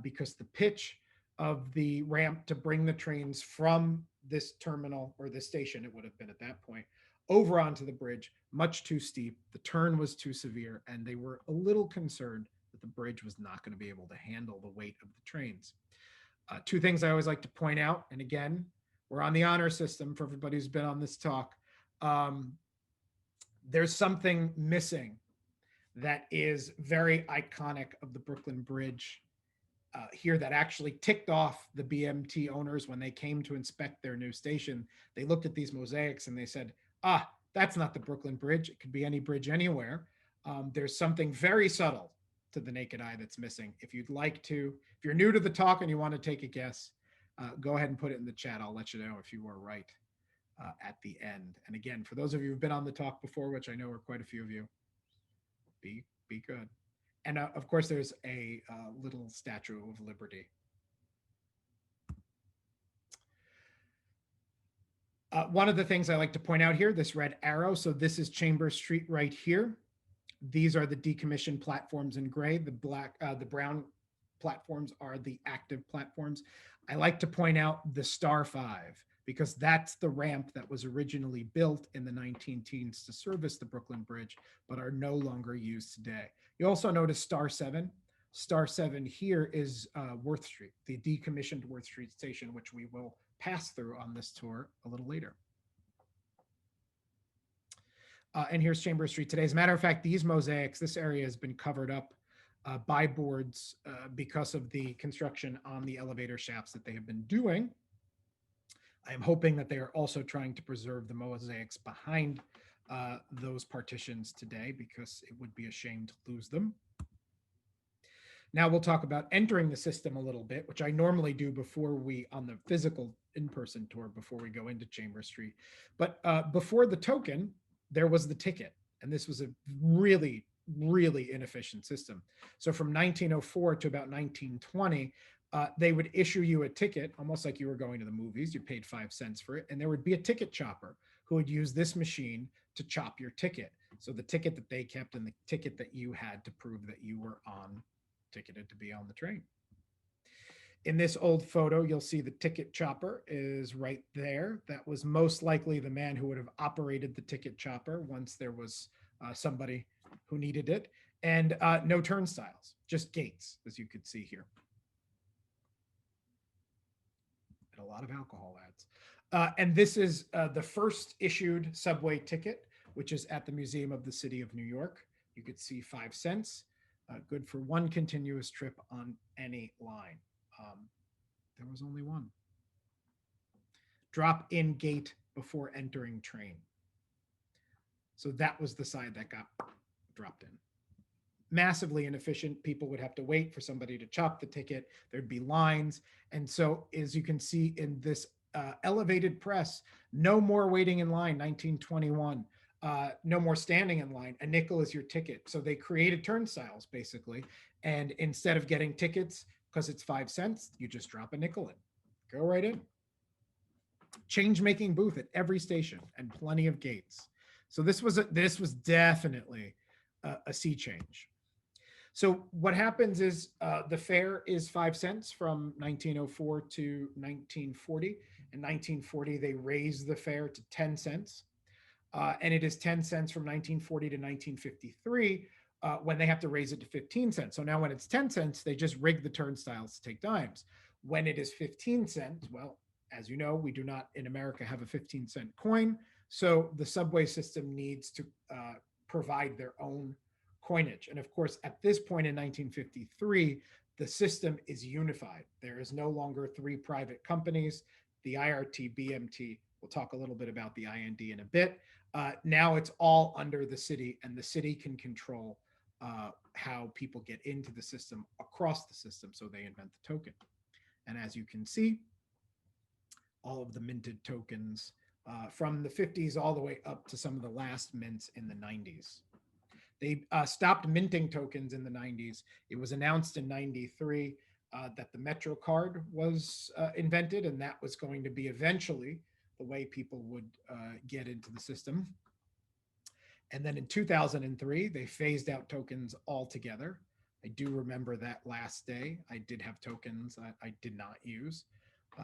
because the pitch of the ramp to bring the trains from this terminal, or this station, it would have been at that point, over onto the bridge, much too steep. The turn was too severe, and they were a little concerned that the bridge was not going to be able to handle the weight of the trains. 2 things I always like to point out, and again, we're on the honor system for everybody who's been on this talk. There's something missing that is very iconic of the Brooklyn Bridge here that actually ticked off the BMT owners when they came to inspect their new station. They looked at these mosaics and they said, that's not the Brooklyn Bridge. It could be any bridge anywhere. There's something very subtle to the naked eye that's missing. If you'd like to, if you're new to the talk and you want to take a guess, go ahead and put it in the chat. I'll let you know if you were right at the end. And again, for those of you who've been on the talk before, which I know are quite a few of you, be good. And of course, there's a little Statue of Liberty. One of the things I like to point out here, this red arrow. So this is Chambers Street right here. These are the decommissioned platforms in gray. The brown platforms are the active platforms. I like to point out the Star 5 because that's the ramp that was originally built in the 19-teens to service the Brooklyn Bridge, but are no longer used today. You also notice Star 7. Star 7 here is Worth Street, the decommissioned Worth Street station, which we will pass through on this tour a little later. And here's Chambers Street today. As a matter of fact, these mosaics, this area has been covered up by boards because of the construction on the elevator shafts that they have been doing. I am hoping that they are also trying to preserve the mosaics behind those partitions today because it would be a shame to lose them. Now we'll talk about entering the system a little bit, which I normally do before we, on the physical in-person tour, before we go into Chambers Street. But before the token, there was the ticket. And this was a really, really inefficient system. So from 1904 to about 1920, they would issue you a ticket, almost like you were going to the movies. You paid 5 cents for it. And there would be a ticket chopper who would use this machine to chop your ticket. So the ticket that they kept and the ticket that you had to prove that you were ticketed to be on the train. In this old photo, you'll see the ticket chopper is right there. That was most likely the man who would have operated the ticket chopper once there was somebody who needed it. And no turnstiles, just gates, as you could see here. And a lot of alcohol ads. And this is the first issued subway ticket, which is at the Museum of the City of New York. You could see 5 cents, good for one continuous trip on any line. There was only one. Drop in gate before entering train. So that was the side that got dropped in. Massively inefficient. People would have to wait for somebody to chop the ticket. There'd be lines. And so, as you can see in this elevated press, no more waiting in line, 1921. No more standing in line. A nickel is your ticket. So they created turnstiles, basically. And instead of getting tickets, because it's 5 cents, you just drop a nickel in. Go right in. Change making booth at every station and plenty of gates. So this was definitely a sea change. So what happens is the fare is 5 cents from 1904 to 1940. In 1940, they raised the fare to 10 cents. And it is 10 cents from 1940 to 1953 when they have to raise it to 15 cents. So now when it's 10 cents, they just rig the turnstiles to take dimes. When it is 15 cents, well, as you know, we do not in America have a 15-cent coin. So the subway system needs to provide their own coinage. And of course, at this point in 1953, the system is unified. There is no longer 3 private companies, the IRT, BMT. We'll talk a little bit about the IND in a bit. Now it's all under the city, and the city can control how people get into the system across the system. So they invent the token. And as you can see, all of the minted tokens from the 50s all the way up to some of the last mints in the 90s. They stopped minting tokens in the 90s. It was announced in 93 that the Metro card was invented, and that was going to be eventually the way people would get into the system. And then in 2003, they phased out tokens altogether. I do remember that last day. I did have tokens I did not use.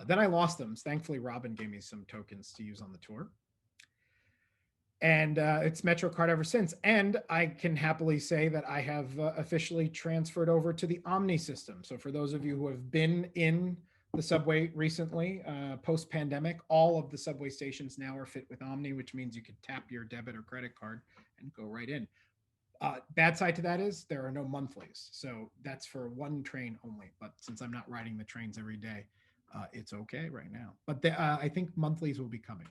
Then I lost them. Thankfully, Robin gave me some tokens to use on the tour. And it's MetroCard ever since. And I can happily say that I have officially transferred over to the Omni system. So for those of you who have been in the subway recently, post-pandemic, all of the subway stations now are fit with Omni, which means you can tap your debit or credit card and go right in. Bad side to that is there are no monthlies. So that's for one train only. But since I'm not riding the trains every day, it's okay right now. But I think monthlies will be coming.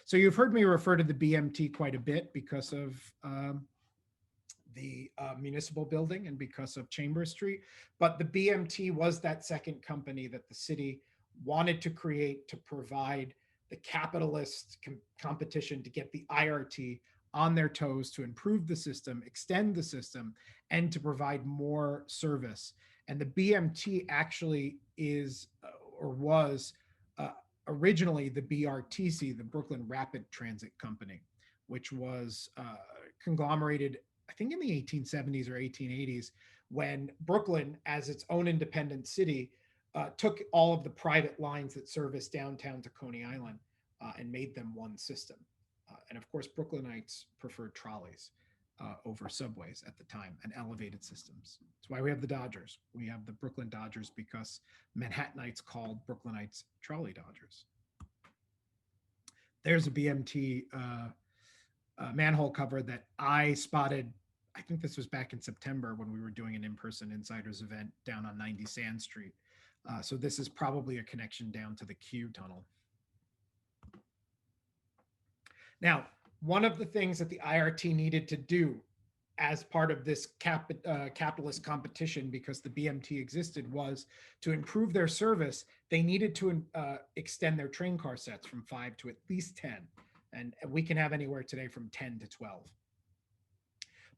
So you've heard me refer to the BMT quite a bit because of the municipal building and because of Chambers Street. But the BMT was that second company that the city wanted to create to provide the capitalist competition to get the IRT on their toes, to improve the system, extend the system, and to provide more service. And the BMT actually is or was originally the BRTC, the Brooklyn Rapid Transit Company, which was conglomerated, I think in the 1870s or 1880s, when Brooklyn, as its own independent city, took all of the private lines that service downtown to Coney Island and made them one system. And of course, Brooklynites preferred trolleys over subways at the time and elevated systems. That's why we have the Dodgers. We have the Brooklyn Dodgers because Manhattanites called Brooklynites trolley Dodgers. There's a BMT manhole cover that I spotted. I think this was back in September when we were doing an in-person insiders event down on 90 Sand Street. So this is probably a connection down to the Q tunnel. Now, one of the things that the IRT needed to do as part of this capitalist competition, because the BMT existed, was to improve their service. They needed to extend their train car sets from 5 to at least 10. And we can have anywhere today from 10 to 12.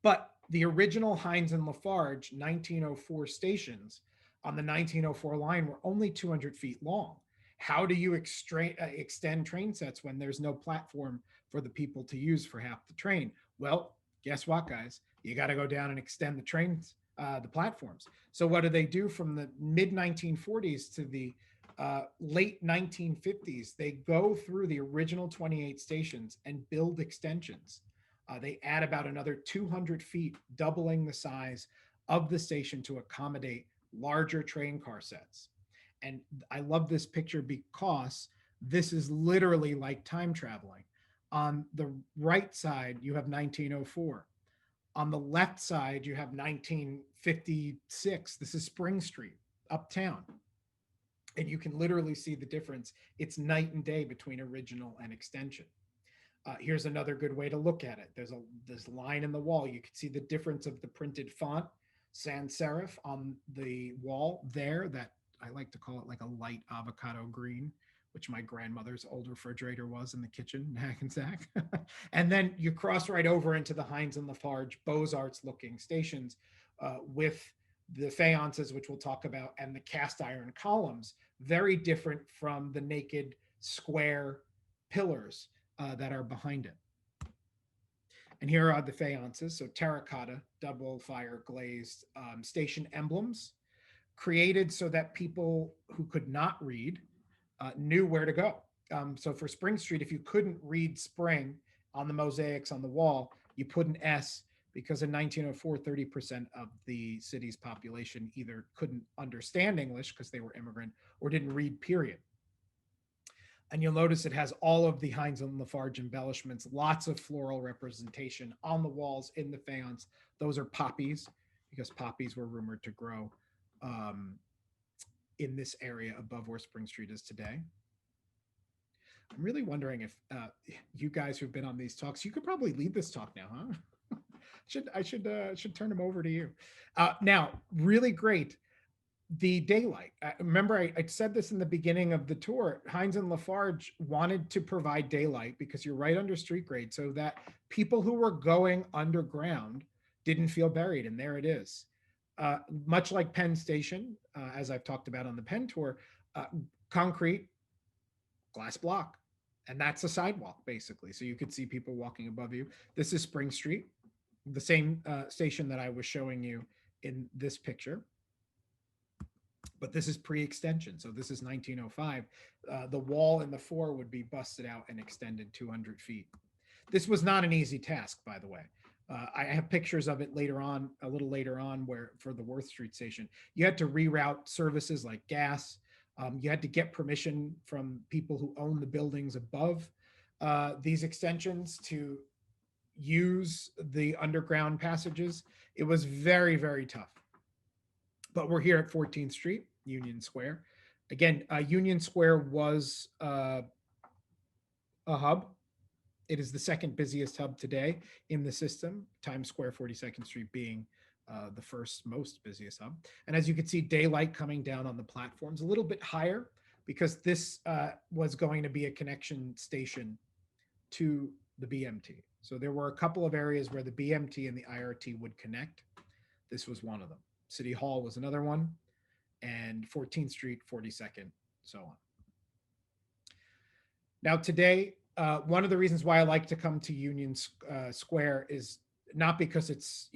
But the original Hines and Lafarge 1904 stations on the 1904 line were only 200 feet long. How do you extend train sets when there's no platform for the people to use for half the train? Well, guess what, guys? You got to go down and extend the trains the platforms. So what do they do from the mid 1940s to the late 1950s? They go through the original 28 stations and build extensions. They add about another 200 feet, doubling the size of the station to accommodate larger train car sets. And I love this picture because this is literally like time traveling. On the right side, you have 1904. On the left side, you have 1956. This is Spring Street, uptown. And you can literally see the difference. It's night and day between original and extension. Here's another good way to look at it. There's a this line in the wall. You can see the difference of the printed font, sans serif, on the wall there. That I like to call it like a light avocado green, which my grandmother's old refrigerator was in the kitchen in Hackensack. And then you cross right over into the Heinz and Lafarge Beaux-Arts looking stations with the fayances, which we'll talk about, and the cast iron columns, very different from the naked square pillars that are behind it. And here are the fayances. So terracotta, double fire glazed station emblems created so that people who could not read knew where to go. So for Spring Street, if you couldn't read spring on the mosaics on the wall, you put an S, because in 1904, 30% of the city's population either couldn't understand English because they were immigrant or didn't read, period. And you'll notice it has all of the Heinz and Lafarge embellishments, lots of floral representation on the walls in the faience. Those are poppies, because poppies were rumored to grow in this area above where Spring Street is today. I'm really wondering if you guys who've been on these talks, you could probably lead this talk now, huh? I should turn them over to you. Now, really great. The daylight. Remember, I said this in the beginning of the tour. Heinz and Lafarge wanted to provide daylight because you're right under street grade, so that people who were going underground didn't feel buried. And there it is. Much like Penn Station, as I've talked about on the Penn tour, concrete, glass block, and that's a sidewalk basically. So you could see people walking above you. This is Spring Street, the same station that I was showing you in this picture. But this is pre-extension. So this is 1905. The wall in the fore would be busted out and extended 200 feet. This was not an easy task, by the way. I have pictures of it later on, a little later on, where for the Worth Street station, you had to reroute services like gas. You had to get permission from people who own the buildings above these extensions to use the underground passages. It was very, very tough. But we're here at 14th Street, Union Square. Again, Union Square was a hub. It is the second busiest hub today in the system, Times Square, 42nd Street being the first most busiest hub. And as you can see, daylight coming down on the platforms a little bit higher, because this was going to be a connection station to the BMT. So there were a couple of areas where the BMT and the IRT would connect. This was one of them. City Hall was another one, and 14th Street, 42nd, so on. Now today, one of the reasons why I like to come to Union Square is not because it's,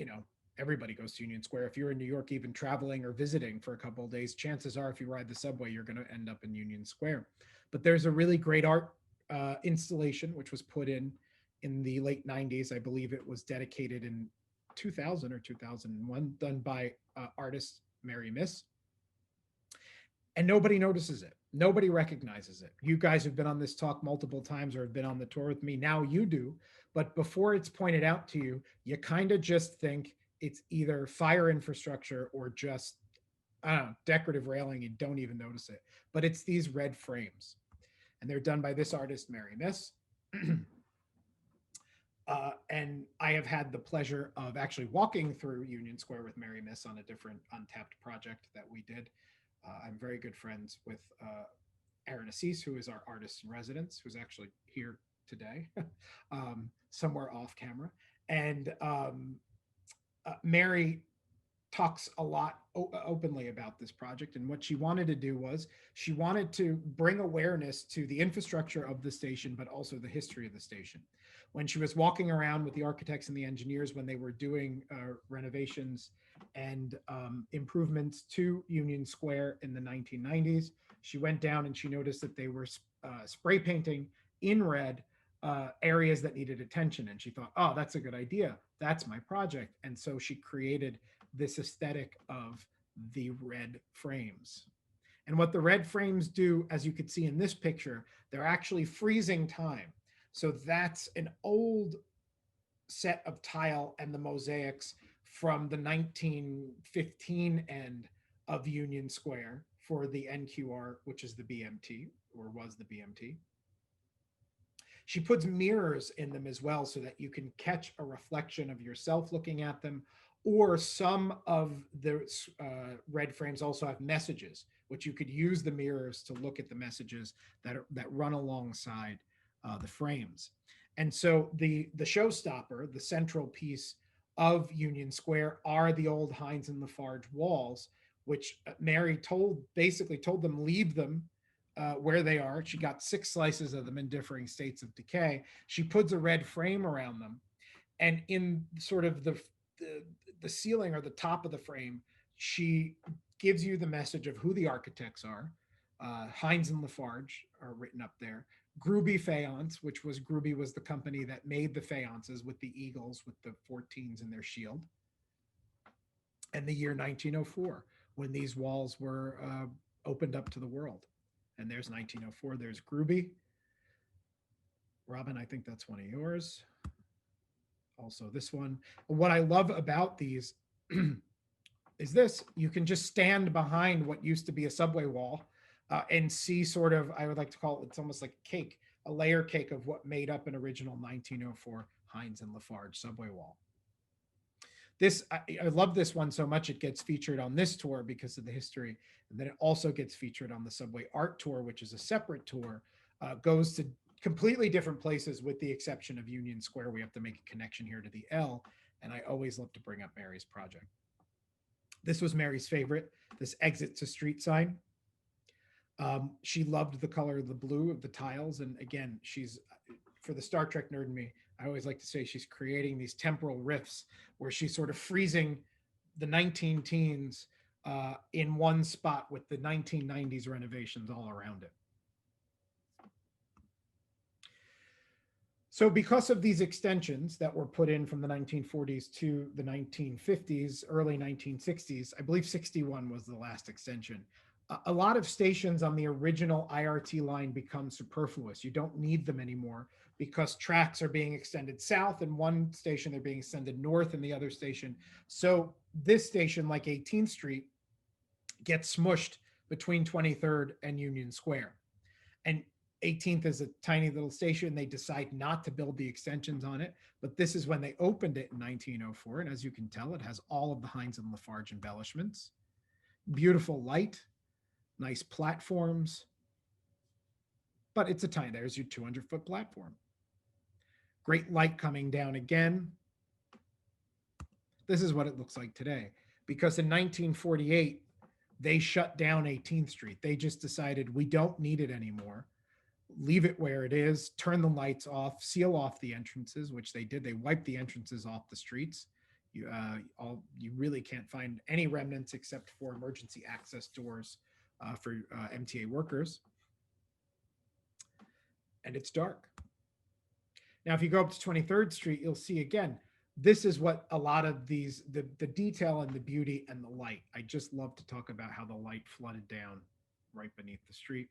everybody goes to Union Square. If you're in New York, even traveling or visiting for a couple of days, chances are if you ride the subway, you're going to end up in Union Square. But there's a really great art installation, which was put in the late 90s. I believe it was dedicated in 2000 or 2001, done by artist Mary Miss. And nobody notices it. Nobody recognizes it. You guys have been on this talk multiple times or have been on the tour with me. Now you do. But before it's pointed out to you, you kind of just think it's either fire infrastructure or just, I don't know, decorative railing. You don't even notice it. But it's these red frames. And they're done by this artist, Mary Miss. And I have had the pleasure of actually walking through Union Square with Mary Miss on a different Untapped project that we did. I'm very good friends with Aaron Assis, who is our artist in residence, who's actually here today, somewhere off camera. And Mary talks a lot openly about this project. And what she wanted to do was she wanted to bring awareness to the infrastructure of the station, but also the history of the station. When she was walking around with the architects and the engineers when they were doing renovations and improvements to Union Square in the 1990s, she went down and she noticed that they were spray painting in red areas that needed attention. And she thought, oh, that's a good idea. That's my project. And so she created this aesthetic of the red frames. And what the red frames do, as you can see in this picture, they're actually freezing time. So that's an old set of tile and the mosaics from the 1915 end of Union Square for the NQR, which is the BMT, or was the BMT. She puts mirrors in them as well so that you can catch a reflection of yourself looking at them, or some of the red frames also have messages, which you could use the mirrors to look at the messages that run alongside the frames. And so the showstopper, the central piece of Union Square, are the old Hines and Lafarge walls, which Mary basically told them leave them where they are. She got 6 slices of them in differing states of decay. She puts a red frame around them, and in sort of the ceiling or the top of the frame, she gives you the message of who the architects are. Hines and Lafarge are written up there. Gruby Faience, which was Gruby was the company that made the faïences with the eagles with the 14s in their shield. And the year 1904, when these walls were opened up to the world. And there's 1904. There's Gruby. Robin, I think that's one of yours. Also this one. What I love about these is this. You can just stand behind what used to be a subway wall and see sort of, I would like to call it, it's almost like a cake, a layer cake of what made up an original 1904 Hines and Lafarge subway wall. This, I love this one so much, it gets featured on this tour because of the history. And then it also gets featured on the Subway Art Tour, which is a separate tour, goes to completely different places with the exception of Union Square. We have to make a connection here to the L. And I always love to bring up Mary's project. This was Mary's favorite, this exit to street sign. She loved the color of the blue of the tiles. And again, she's, for the Star Trek nerd in me, I always like to say she's creating these temporal rifts where she's sort of freezing the 19 teens in one spot with the 1990s renovations all around it. So because of these extensions that were put in from the 1940s to the 1950s, early 1960s, I believe 61 was the last extension. A lot of stations on the original IRT line become superfluous. You don't need them anymore because tracks are being extended south and one station they're being extended north and the other station. So this station, like 18th Street, gets smushed between 23rd and Union Square. And 18th is a tiny little station. They decide not to build the extensions on it, but this is when they opened it in 1904. And as you can tell, it has all of the Hines and Lafarge embellishments. Beautiful light, nice platforms, but it's a tiny, there's your 200-foot platform. Great light coming down again. This is what it looks like today, because in 1948, they shut down 18th Street. They just decided we don't need it anymore. Leave it where it is, turn the lights off, seal off the entrances, which they did. They wiped the entrances off the streets. You really can't find any remnants except for emergency access doors for MTA workers. And it's dark. Now, if you go up to 23rd Street, you'll see again, this is what a lot of these, the detail and the beauty and the light. I just love to talk about how the light flooded down right beneath the street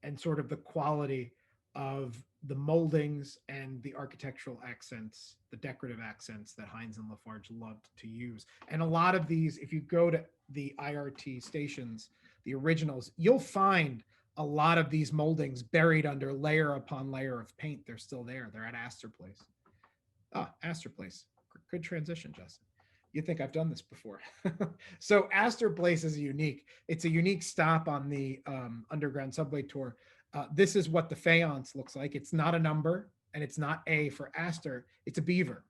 and sort of the quality of the moldings and the architectural accents, the decorative accents that Hines and Lafarge loved to use. And a lot of these, if you go to the IRT stations, the originals, you'll find a lot of these moldings buried under layer upon layer of paint. They're still there. They're at Astor Place. Astor Place. Good transition, Justin. You think I've done this before. So Astor Place is unique. It's a unique stop on the underground subway tour. This is what the faience looks like. It's not a number and it's not A for Astor. It's a beaver.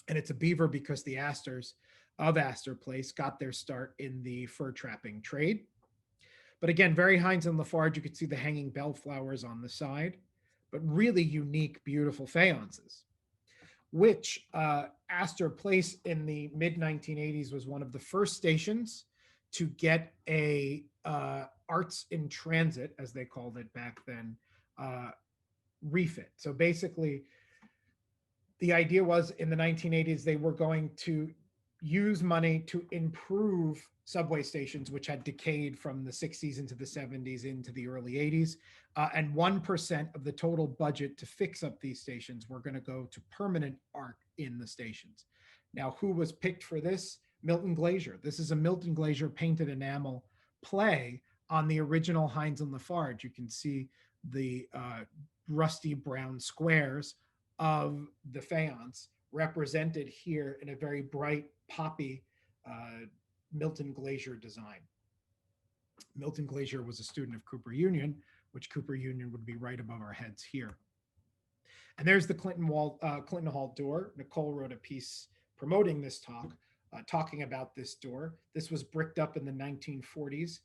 And it's a beaver because the Astors of Astor Place got their start in the fur trapping trade. But again, very Heinz and Lafarge, you could see the hanging bellflowers on the side, but really unique, beautiful fayances, which Astor Place in the mid 1980s was one of the first stations to get a arts in transit, as they called it back then, refit. So basically, the idea was in the 1980s, they were going to use money to improve subway stations, which had decayed from the 60s into the 70s into the early 80s. And 1% of the total budget to fix up these stations were going to go to permanent art in the stations. Now, who was picked for this? Milton Glaser. This is a Milton Glaser painted enamel play on the original Heinz and Lafarge. You can see the rusty brown squares of the faience represented here in a very bright poppy Milton Glaser design. Milton Glaser was a student of Cooper Union, which Cooper Union would be right above our heads here. And there's the Clinton Hall door. Nicole wrote a piece promoting this talk, talking about this door. This was bricked up in the 1940s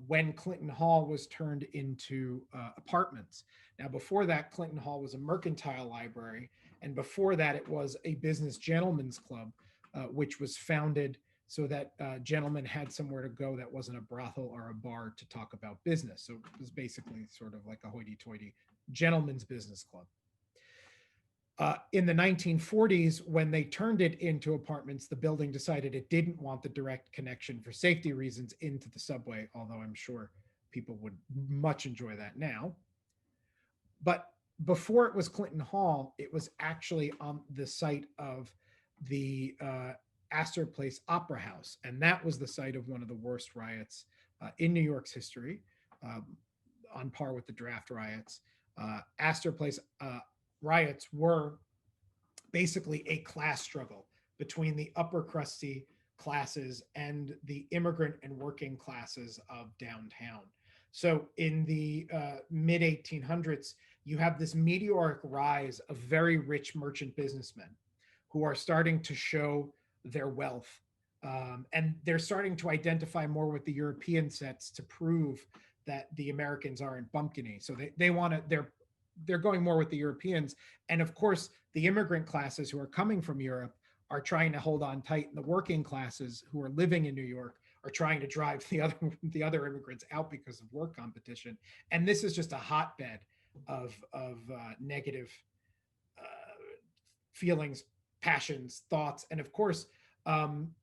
when Clinton Hall was turned into apartments. Now, before that, Clinton Hall was a mercantile library. And before that, it was a business gentlemen's club, which was founded so that gentlemen had somewhere to go that wasn't a brothel or a bar to talk about business. So it was basically sort of like a hoity-toity gentlemen's business club. In the 1940s, when they turned it into apartments, the building decided it didn't want the direct connection for safety reasons into the subway, although I'm sure people would much enjoy that now. But before it was Clinton Hall, it was actually on the site of the Astor Place Opera House. And that was the site of one of the worst riots in New York's history, on par with the draft riots. Astor Place riots were basically a class struggle between the upper crusty classes and the immigrant and working classes of downtown. So in the mid 1800s, you have this meteoric rise of very rich merchant businessmen who are starting to show their wealth. And they're starting to identify more with the European sets to prove that the Americans aren't bumpkiny. So they want to, they're going more with the Europeans. And of course, the immigrant classes who are coming from Europe are trying to hold on tight. And the working classes who are living in New York are trying to drive the other immigrants out because of work competition. And this is just a hotbed of negative feelings, passions, thoughts. And of course,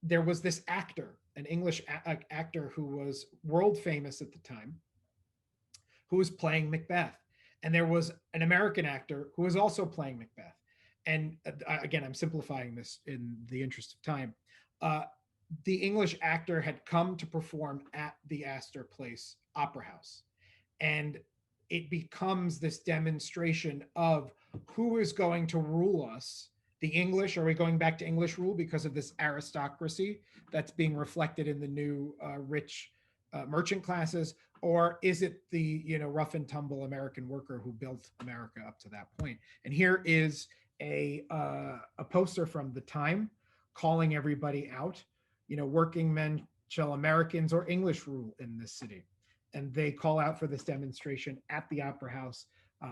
there was this actor, an English actor who was world famous at the time, who was playing Macbeth. And there was an American actor who was also playing Macbeth. And again, I'm simplifying this in the interest of time. The English actor had come to perform at the Astor Place Opera House. And it becomes this demonstration of who is going to rule us. The English, are we going back to English rule because of this aristocracy that's being reflected in the new rich merchant classes? Or is it the rough and tumble American worker who built America up to that point? And here is a poster from the time calling everybody out. Working men shall Americans or English rule in this city. And they call out for this demonstration at the Opera House.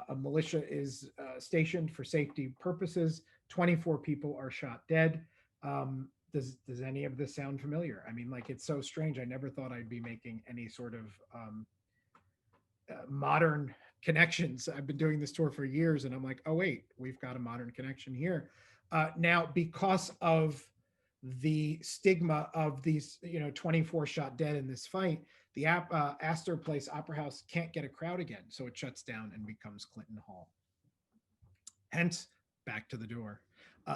A militia is stationed for safety purposes. 24 people are shot dead. Does any of this sound familiar? I mean, like, it's so strange. I never thought I'd be making any sort of modern connections. I've been doing this tour for years, and I'm like, oh wait, we've got a modern connection here. Now, because of the stigma of these, 24 shot dead in this fight, the Astor Place Opera House can't get a crowd again, so it shuts down and becomes Clinton Hall. Hence, back to the door.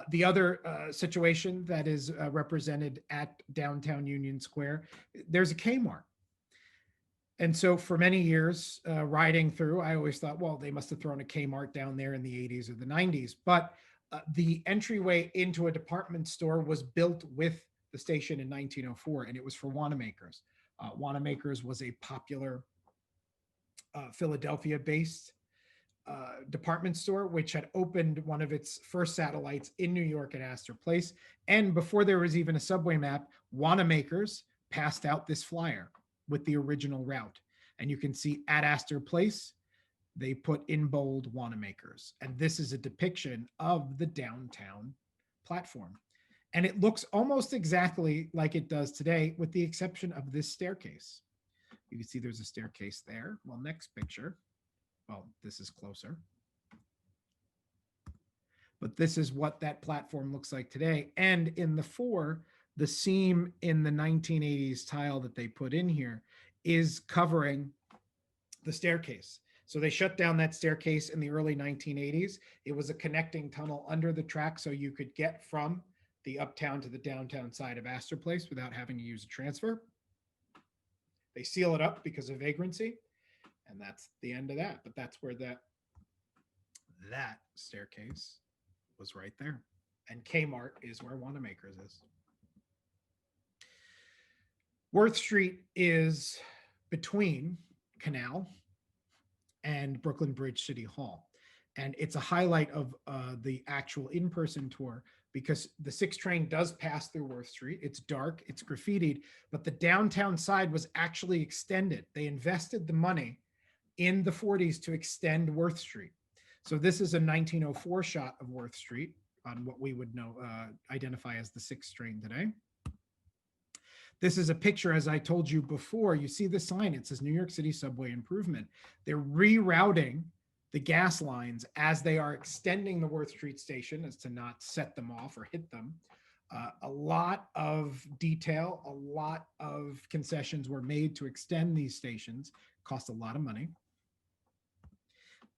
The other situation that is represented at downtown Union Square, there's a Kmart. And so for many years, riding through, I always thought, well, they must have thrown a Kmart down there in the 80s or the 90s. But the entryway into a department store was built with the station in 1904, and it was for Wanamaker's. Wanamaker's was a popular Philadelphia-based department store, which had opened one of its first satellites in New York at Astor Place. And before there was even a subway map, Wanamaker's passed out this flyer with the original route. And you can see at Astor Place, they put in bold Wanamaker's. And this is a depiction of the downtown platform. And it looks almost exactly like it does today, with the exception of this staircase. You can see there's a staircase there. Well, next picture. Well, this is closer. But this is what that platform looks like today. And in the fore, the seam in the 1980s tile that they put in here is covering the staircase. So they shut down that staircase in the early 1980s. It was a connecting tunnel under the track, so you could get from the uptown to the downtown side of Astor Place without having to use a transfer. They seal it up because of vagrancy, and that's the end of that. But that's where that staircase was, right there. And Kmart is where Wanamaker's is. Worth Street is between Canal and Brooklyn Bridge City Hall. And it's a highlight of the actual in-person tour, because the 6 train does pass through Worth Street. It's dark, it's graffitied, but the downtown side was actually extended. They invested the money in the 40s to extend Worth Street. So this is a 1904 shot of Worth Street on what we would know, identify as the 6th train today. This is a picture, as I told you before. You see the sign, it says New York City Subway Improvement. They're rerouting the gas lines as they are extending the Worth Street station, as to not set them off or hit them. A lot of detail, a lot of concessions were made to extend these stations. Cost a lot of money.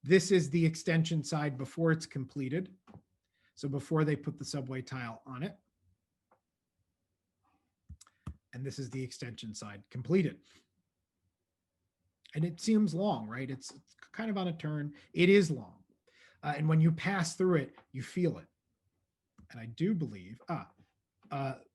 This is the extension side before it's completed. So before they put the subway tile on it. And this is the extension side completed. And it seems long, right? It's kind of on a turn. It is long. And when you pass through it, you feel it. And I do believe,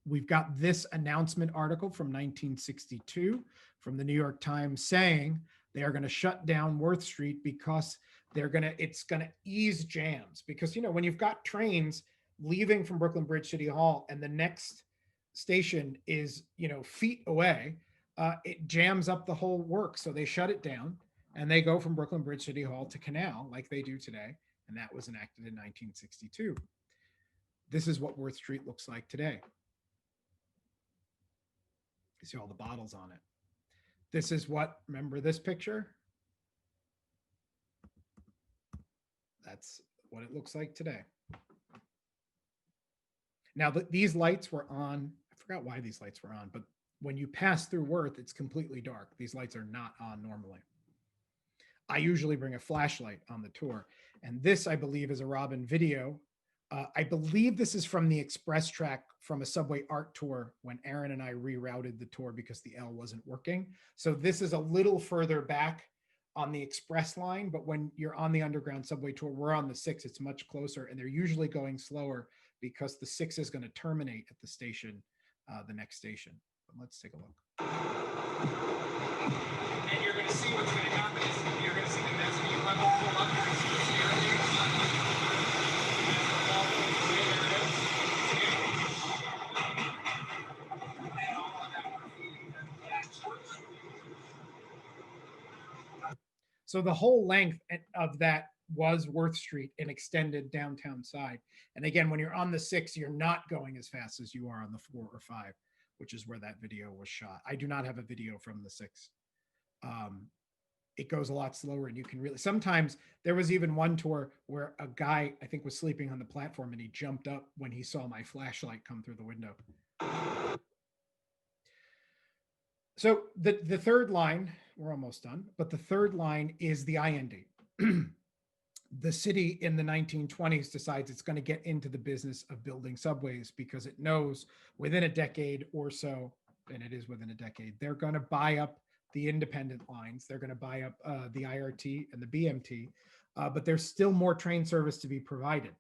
we've got this announcement article from 1962 from the New York Times saying they are going to shut down Worth Street because it's going to ease jams. Because, you know, when you've got trains leaving from Brooklyn Bridge City Hall and the next station is, you know, feet away, it jams up the whole work. So they shut it down and they go from Brooklyn Bridge City Hall to Canal like they do today. And that was enacted in 1962. This is what Worth Street looks like today. You see all the bottles on it. This is what, remember this picture? That's what it looks like today. Now, these lights were on. I forgot why these lights were on, but when you pass through Worth, it's completely dark. These lights are not on normally. I usually bring a flashlight on the tour. And this, I believe, is a Robin video. I believe this is from the express track from a subway art tour when Aaron and I rerouted the tour because the L wasn't working. So this is a little further back on the express line, but when you're on the underground subway tour, we're on the 6, it's much closer, and they're usually going slower because the 6 is going to terminate at the station, the next station. But let's take a look. And you're going to see what's going to happen is you're going to see the mezzanine level pull up. You're going to see the staircase. So the whole length of that was Worth Street, an extended downtown side. And again, when you're on the 6, you're not going as fast as you are on the 4 or 5, which is where that video was shot. I do not have a video from the 6. It goes a lot slower, and you can really, sometimes there was even one tour where a guy, I think, was sleeping on the platform and he jumped up when he saw my flashlight come through the window. So the third line, we're almost done, but the third line is the IND. The city in the 1920s decides it's going to get into the business of building subways because it knows within a decade or so, and it is within a decade, they're going to buy up the independent lines. They're going to buy up the IRT and the BMT, but there's still more train service to be provided.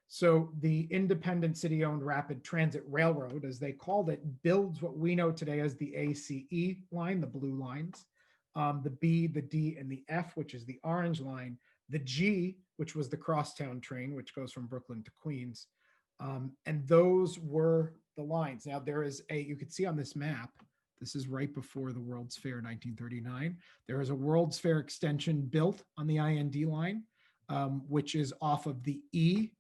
So the independent city-owned Rapid Transit Railroad, as they called it, builds what we know today as the ACE line, the blue lines, the B, the D, and the F, which is the orange line, the G, which was the crosstown train, which goes from Brooklyn to Queens. And those were the lines. Now there is you could see on this map, this is right before the World's Fair 1939. There is a World's Fair extension built on the IND line, which is off of the E,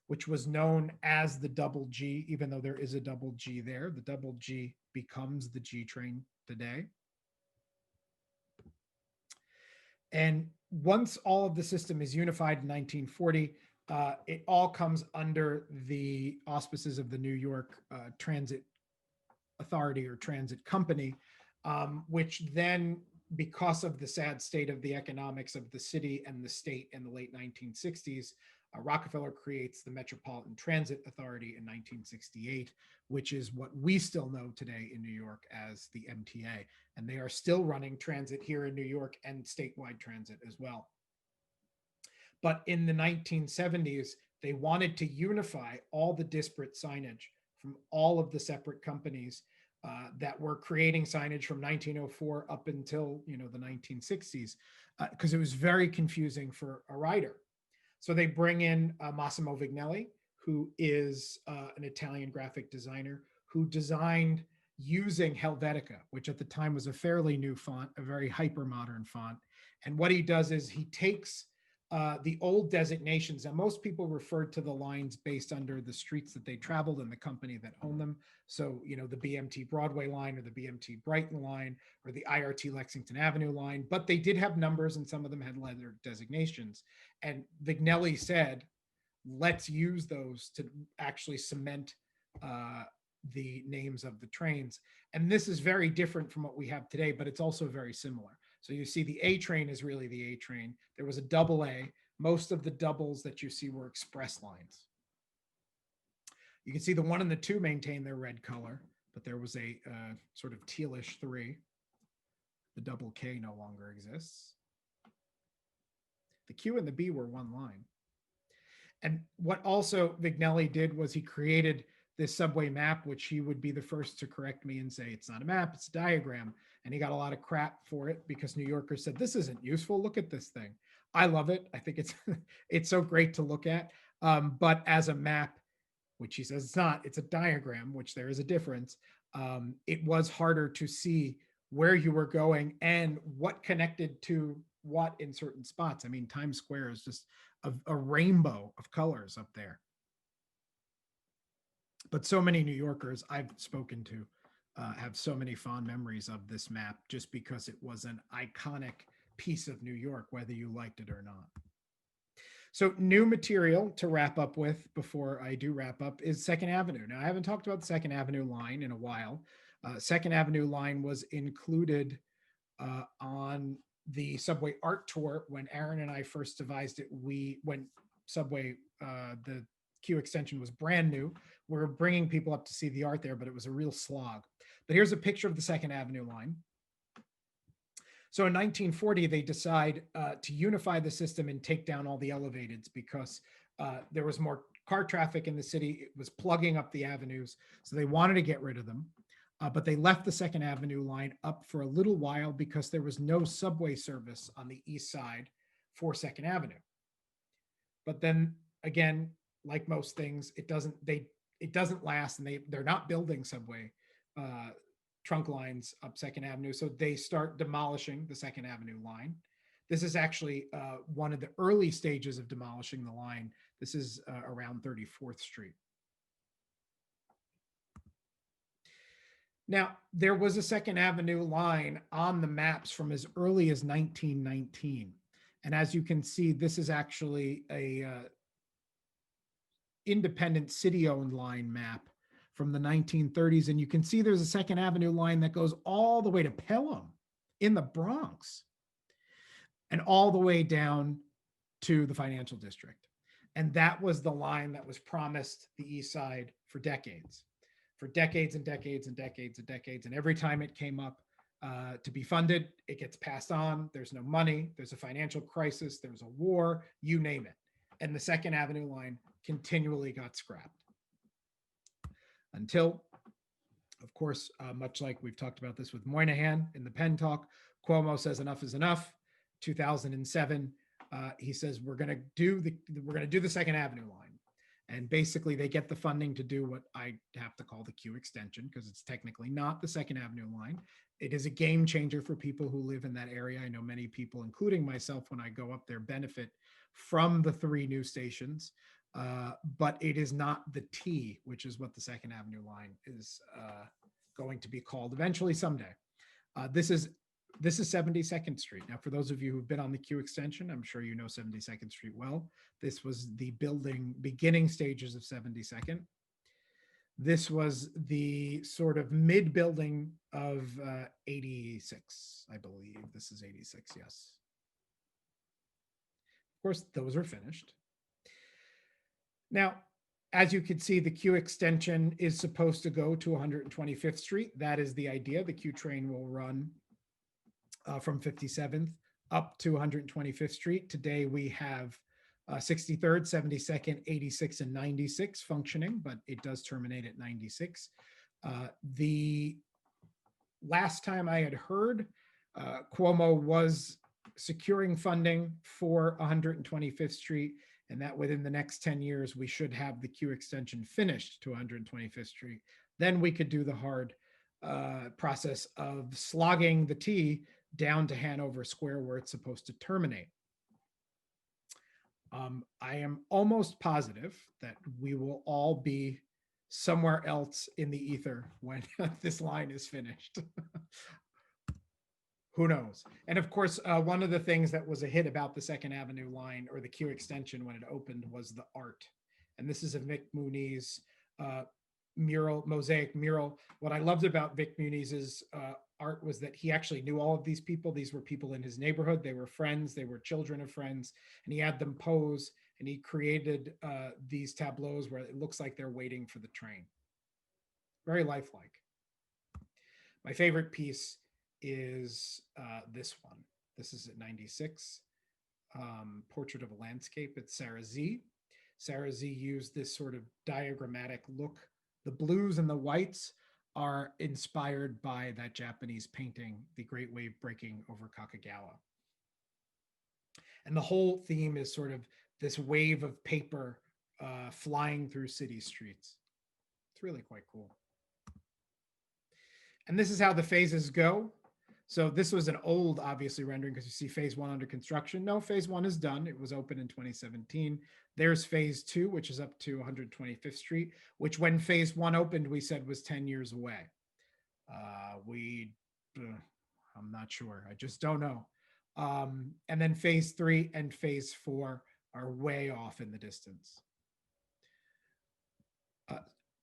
which was known as the double G, even though there is a double G there. The double G becomes the G train today. And once all of the system is unified in 1940, it all comes under the auspices of the New York Transit Authority or Transit Company, which then, because of the sad state of the economics of the city and the state in the late 1960s, Rockefeller creates the Metropolitan Transit Authority in 1968, which is what we still know today in New York as the MTA. And they are still running transit here in New York and statewide transit as well. But in the 1970s, they wanted to unify all the disparate signage from all of the separate companies that were creating signage from 1904 up until the 1960s, because it was very confusing for a rider. So they bring in Massimo Vignelli, who is an Italian graphic designer who designed using Helvetica, which at the time was a fairly new font, a very hyper modern font. And what he does is he takes the old designations. Now, most people referred to the lines based under the streets that they traveled and the company that owned them. So, the BMT Broadway line or the BMT Brighton line or the IRT Lexington Avenue line, but they did have numbers and some of them had letter designations. And Vignelli said, let's use those to actually cement the names of the trains. And this is very different from what we have today, but it's also very similar. So you see the A train is really the A train. There was a double A. Most of the doubles that you see were express lines. You can see the 1 and the 2 maintain their red color, but there was a sort of tealish 3. The double K no longer exists. The Q and the B were one line. And what also Vignelli did was he created this subway map, which he would be the first to correct me and say, it's not a map, it's a diagram. And he got a lot of crap for it because New Yorkers said, this isn't useful. Look at this thing. I love it. I think it's so great to look at. But as a map, which he says it's not, it's a diagram, which there is a difference. It was harder to see where you were going and what connected to what in certain spots. I mean, Times Square is just a rainbow of colors up there. But so many New Yorkers I've spoken to have so many fond memories of this map just because it was an iconic piece of New York, whether you liked it or not. So new material to wrap up with before I do wrap up is Second Avenue. Now, I haven't talked about the Second Avenue line in a while. Second Avenue line was included on the Subway Art Tour when Aaron and I first devised it. When Subway, the Q extension was brand new, we were bringing people up to see the art there, but it was a real slog. But here's a picture of the Second Avenue line. So in 1940, they decide to unify the system and take down all the elevateds because there was more car traffic in the city. It was plugging up the avenues. So they wanted to get rid of them. But they left the Second Avenue line up for a little while because there was no subway service on the east side for Second Avenue. But then again, like most things, it doesn't last, and they're not building subway trunk lines up Second Avenue. So they start demolishing the Second Avenue line. This is actually one of the early stages of demolishing the line. This is around 34th Street. Now, there was a Second Avenue line on the maps from as early as 1919. And as you can see, this is actually a independent city-owned line map from the 1930s. And you can see there's a Second Avenue line that goes all the way to Pelham in the Bronx and all the way down to the financial district. And that was the line that was promised the East Side for decades and decades and decades and decades. And every time it came up to be funded, it gets passed on. There's no money. There's a financial crisis. There's a war, you name it. And the Second Avenue line continually got scrapped until, of course, much like we've talked about this with Moynihan in the Penn talk, Cuomo says enough is enough. 2007, he says we're going to do the Second Avenue line, and basically they get the funding to do what I have to call the Q extension, because it's technically not the Second Avenue line. It is a game changer for people who live in that area. I know many people, including myself, when I go up there, benefit from the 3 new stations, but it is not the T, which is what the Second Avenue line is going to be called eventually someday. This is 72nd Street. Now, for those of you who've been on the Q extension, I'm sure you know 72nd Street well. This was the beginning stages of 72nd. This was the sort of mid building of 86, I believe. This is 86, yes. Of course, those are finished. Now, as you can see, the Q extension is supposed to go to 125th Street. That is the idea. The Q train will run from 57th up to 125th Street. Today we have 63rd, 72nd, 86, and 96 functioning, but it does terminate at 96. The last time I had heard, Cuomo was securing funding for 125th Street, and that within the next 10 years, we should have the Q extension finished to 125th Street. Then we could do the hard process of slogging the T down to Hanover Square, where it's supposed to terminate. I am almost positive that we will all be somewhere else in the ether when this line is finished. Who knows? And of course, one of the things that was a hit about the Second Avenue line, or the Q extension when it opened, was the art. And this is a Vic Muniz mosaic mural. What I loved about Vic Muniz's art was that he actually knew all of these people. These were people in his neighborhood. They were friends. They were children of friends. And he had them pose, and he created these tableaus where it looks like they're waiting for the train. Very lifelike. My favorite piece is this one. This is at 96. Portrait of a Landscape. It's Sarah Z. Sarah Z used this sort of diagrammatic look. The blues and the whites are inspired by that Japanese painting, The Great Wave Breaking over Kakagawa. And the whole theme is sort of this wave of paper flying through city streets. It's really quite cool. And this is how the phases go. So this was an old, obviously, rendering, because you see phase 1 under construction. No, phase 1 is done. It was open in 2017. There's phase 2, which is up to 125th Street, which when phase 1 opened, we said was 10 years away. I'm not sure. I just don't know. And then phase 3 and phase 4 are way off in the distance.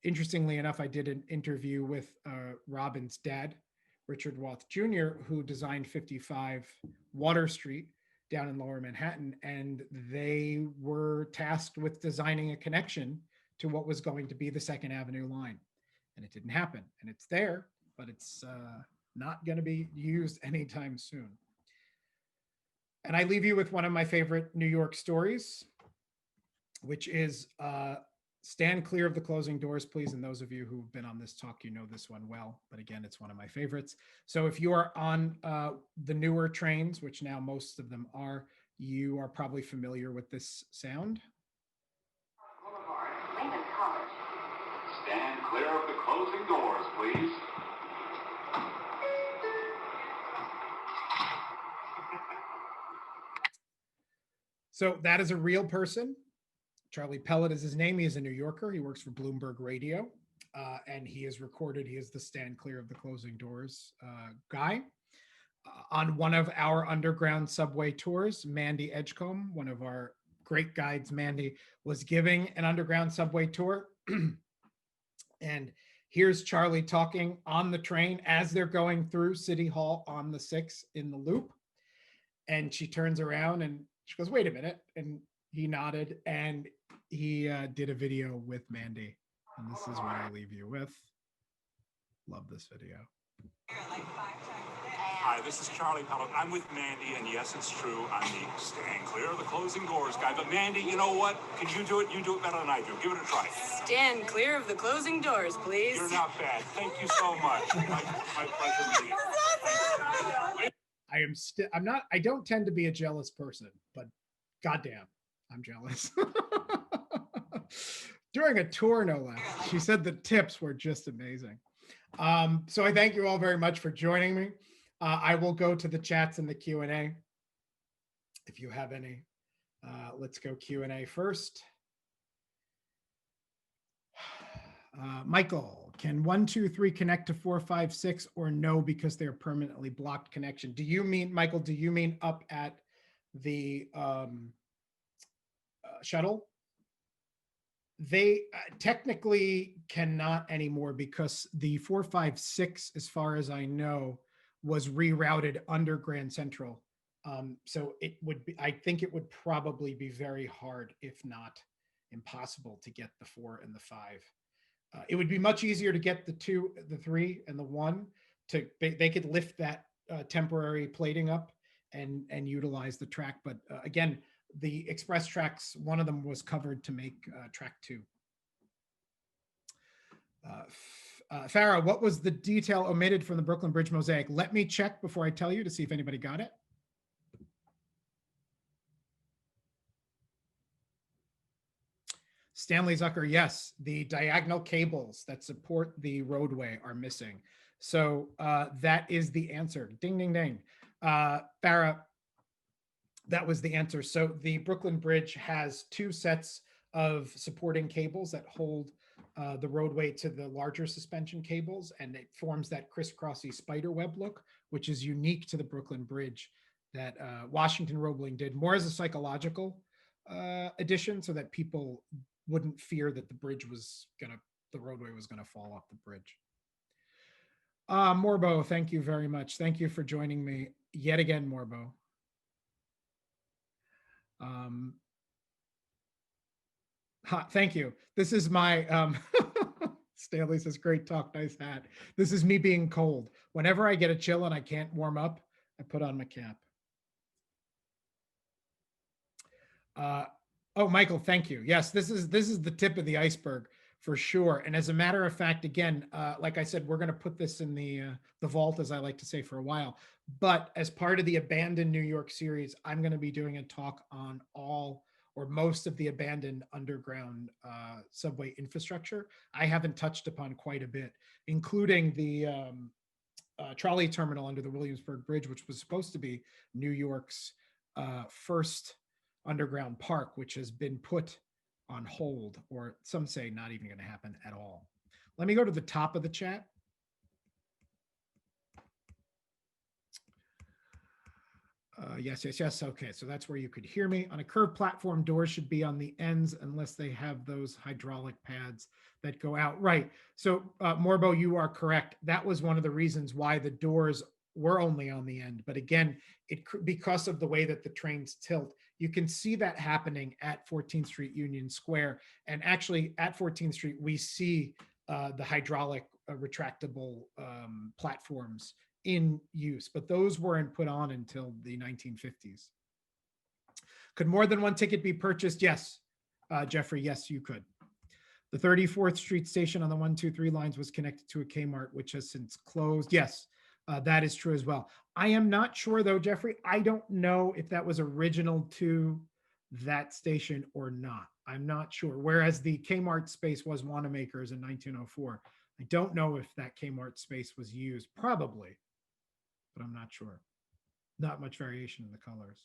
Interestingly enough, I did an interview with Robin's dad, Richard Roth Jr., who designed 55 Water Street down in Lower Manhattan, and they were tasked with designing a connection to what was going to be the Second Avenue line. And it didn't happen. And it's there, but it's not going to be used anytime soon. And I leave you with one of my favorite New York stories, which is stand clear of the closing doors, please. And those of you who've been on this talk, you know this one well. But again, it's one of my favorites. So if you are on the newer trains, which now most of them are, you are probably familiar with this sound. Stand clear of the closing doors, please. So that is a real person. Charlie Pellet is his name. He is a New Yorker. He works for Bloomberg Radio, and he is recorded. He is the stand clear of the closing doors guy. On one of our underground subway tours, Mandy Edgecombe, one of our great guides, Mandy, was giving an underground subway tour. And here's Charlie talking on the train as they're going through City Hall on the 6 in the loop. And she turns around and she goes, "Wait a minute." And he nodded, and he did a video with Mandy. And this is what I leave you with. Love this video. Hi, this is Charlie Pellet. I'm with Mandy, and yes, it's true. I'm the stand clear of the closing doors guy. But Mandy, you know what? Can you do it? You do it better than I do. Give it a try. Stand clear of the closing doors, please. You're not bad. Thank you so much. My pleasure meeting you. I don't tend to be a jealous person, but Goddamn, I'm jealous. During a tour, no less. She said the tips were just amazing. So I thank you all very much for joining me. I will go to the chats and the Q&A if you have any. Let's go Q&A first. Michael, can 1, 2, 3 connect to 4, 5, 6 or no because they're permanently blocked connection? Do you mean, Michael, do you mean up at the shuttle? They technically cannot anymore because the 4, 5, 6, as far as I know, was rerouted under Grand Central. So it would be, I think it would probably be very hard, if not impossible, to get the 4 and the 5. It would be much easier to get the 2, the 3, and the 1. They could lift that temporary plating up and utilize the track. But again, the express tracks, one of them was covered to make track 2. Farah, what was the detail omitted from the Brooklyn Bridge mosaic? Let me check before I tell you to see if anybody got it. Stanley Zucker, yes, the diagonal cables that support the roadway are missing. So that is the answer. Ding, ding, ding. Farah, that was the answer. So the Brooklyn Bridge has 2 sets of supporting cables that hold the roadway to the larger suspension cables, and it forms that crisscrossy spider web look, which is unique to the Brooklyn Bridge that Washington Roebling did more as a psychological addition so that people wouldn't fear that the roadway was gonna fall off the bridge. Morbo, thank you very much. Thank you for joining me yet again, Morbo. Thank you. This is my Stanley says, great talk, nice hat. This is me being cold. Whenever I get a chill and I can't warm up, I put on my cap. Oh, Michael, thank you. Yes, this is the tip of the iceberg for sure. And as a matter of fact, again, like I said, we're going to put this in the vault, as I like to say, for a while. But as part of the Abandoned New York series, I'm going to be doing a talk on all or most of the abandoned underground subway infrastructure. I haven't touched upon quite a bit, including the trolley terminal under the Williamsburg Bridge, which was supposed to be New York's first underground park, which has been put on hold, or some say not even going to happen at all. Let me go to the top of the chat. Yes. Okay, so that's where you could hear me. On a curved platform, doors should be on the ends unless they have those hydraulic pads that go out. Right. So Morbo, you are correct. That was one of the reasons why the doors were only on the end. But again, because of the way that the trains tilt, you can see that happening at 14th Street Union Square. And actually at 14th Street, we see the hydraulic retractable platforms in use, but those weren't put on until the 1950s. Could more than one ticket be purchased? Yes, Jeffrey, yes, you could. The 34th Street station on the 1, 2, 3 lines was connected to a Kmart, which has since closed. Yes, that is true as well. I am not sure though, Jeffrey. I don't know if that was original to that station or not. I'm not sure. Whereas the Kmart space was Wanamaker's in 1904. I don't know if that Kmart space was used, probably, but I'm not sure. Not much variation in the colors.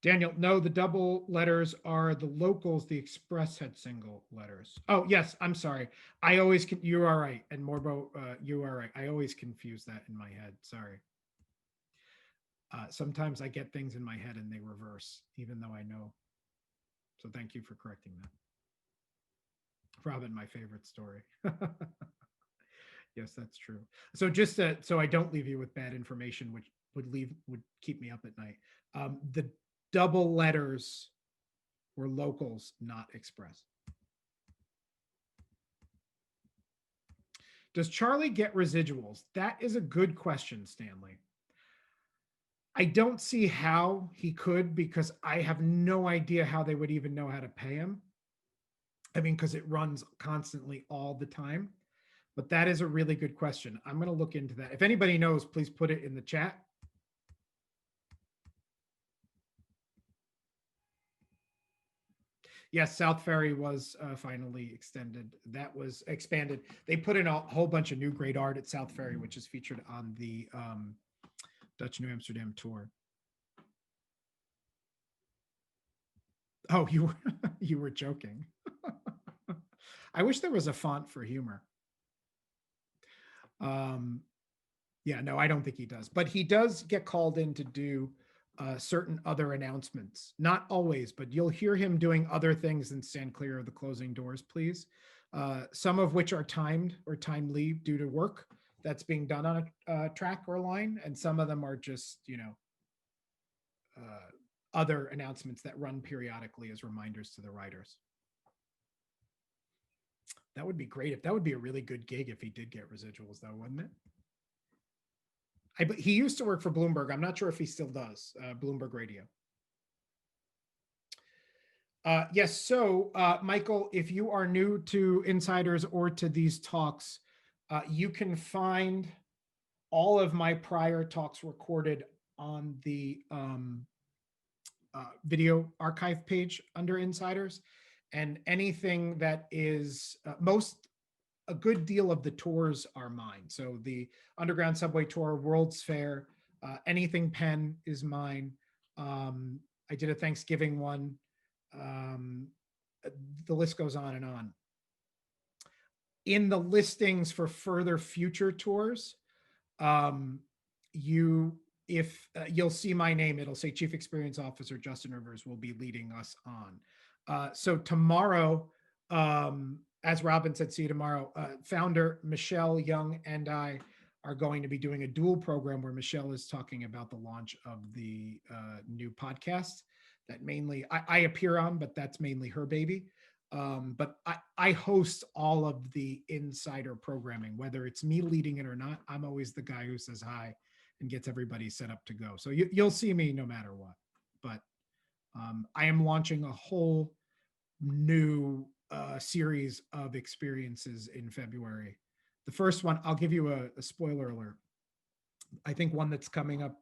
Daniel, no, the double letters are the locals. The Express had single letters. Oh, yes, I'm sorry. I always, you are right. And Morbo, you are right. I always confuse that in my head. Sorry. Sometimes I get things in my head and they reverse, even though I know. So thank you for correcting that. Robin, my favorite story. Yes, that's true. So just so I don't leave you with bad information, which would keep me up at night. The double letters were locals, not Express. Does Charlie get residuals? That is a good question, Stanley. I don't see how he could, because I have no idea how they would even know how to pay him. I mean, because it runs constantly all the time. But that is a really good question. I'm going to look into that. If anybody knows, please put it in the chat. Yes, South Ferry was finally extended. That was expanded. They put in a whole bunch of new great art at South Ferry, which is featured on the Dutch New Amsterdam tour. Oh, you were you were joking. I wish there was a font for humor. Yeah, no, I don't think he does, but he does get called in to do certain other announcements. Not always, but you'll hear him doing other things than stand clear of the closing doors, please. Some of which are timed or timely due to work that's being done on a track or line, and some of them are just, other announcements that run periodically as reminders to the writers. That would be great. If that would be a really good gig if he did get residuals, though, wouldn't it? He used to work for Bloomberg. I'm not sure if he still does. Bloomberg Radio. Yes. So, Michael, if you are new to Insiders or to these talks, you can find all of my prior talks recorded on the video archive page under Insiders, and anything that is a good deal of the tours are mine. So the Underground Subway Tour, World's Fair, anything Penn is mine. I did a Thanksgiving one. The list goes on and on. In the listings for further future tours, you'll see my name. It'll say Chief Experience Officer Justin Rivers will be leading us on. So tomorrow, as Robin said, see you tomorrow. Founder Michelle Young and I are going to be doing a dual program where Michelle is talking about the launch of the new podcast that mainly I appear on, but that's mainly her baby. But I host all of the insider programming, whether it's me leading it or not. I'm always the guy who says hi and gets everybody set up to go. So you'll see me no matter what. But I am launching a whole new series of experiences in February. The first one, I'll give you a spoiler alert. I think one that's coming up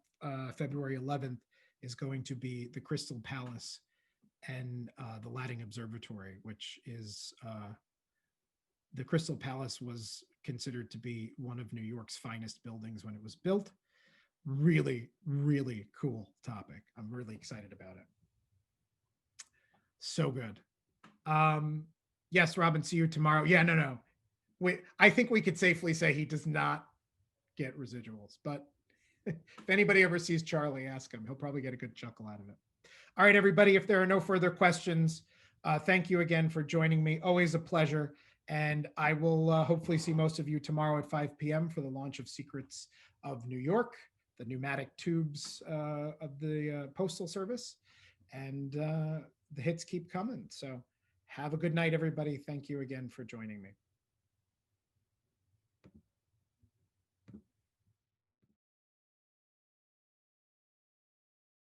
February 11th is going to be the Crystal Palace and the Ladding Observatory, which is the Crystal Palace was considered to be one of New York's finest buildings when it was built. Really, really cool topic. I'm really excited about it. So good. Yes, Robin, see you tomorrow. Yeah, no. I think we could safely say he does not get residuals, but if anybody ever sees Charlie, ask him. He'll probably get a good chuckle out of it. All right, everybody, if there are no further questions, thank you again for joining me. Always a pleasure. And I will hopefully see most of you tomorrow at 5 p.m. for the launch of Secrets of New York, the pneumatic tubes of the Postal Service. And the hits keep coming. So have a good night, everybody. Thank you again for joining me.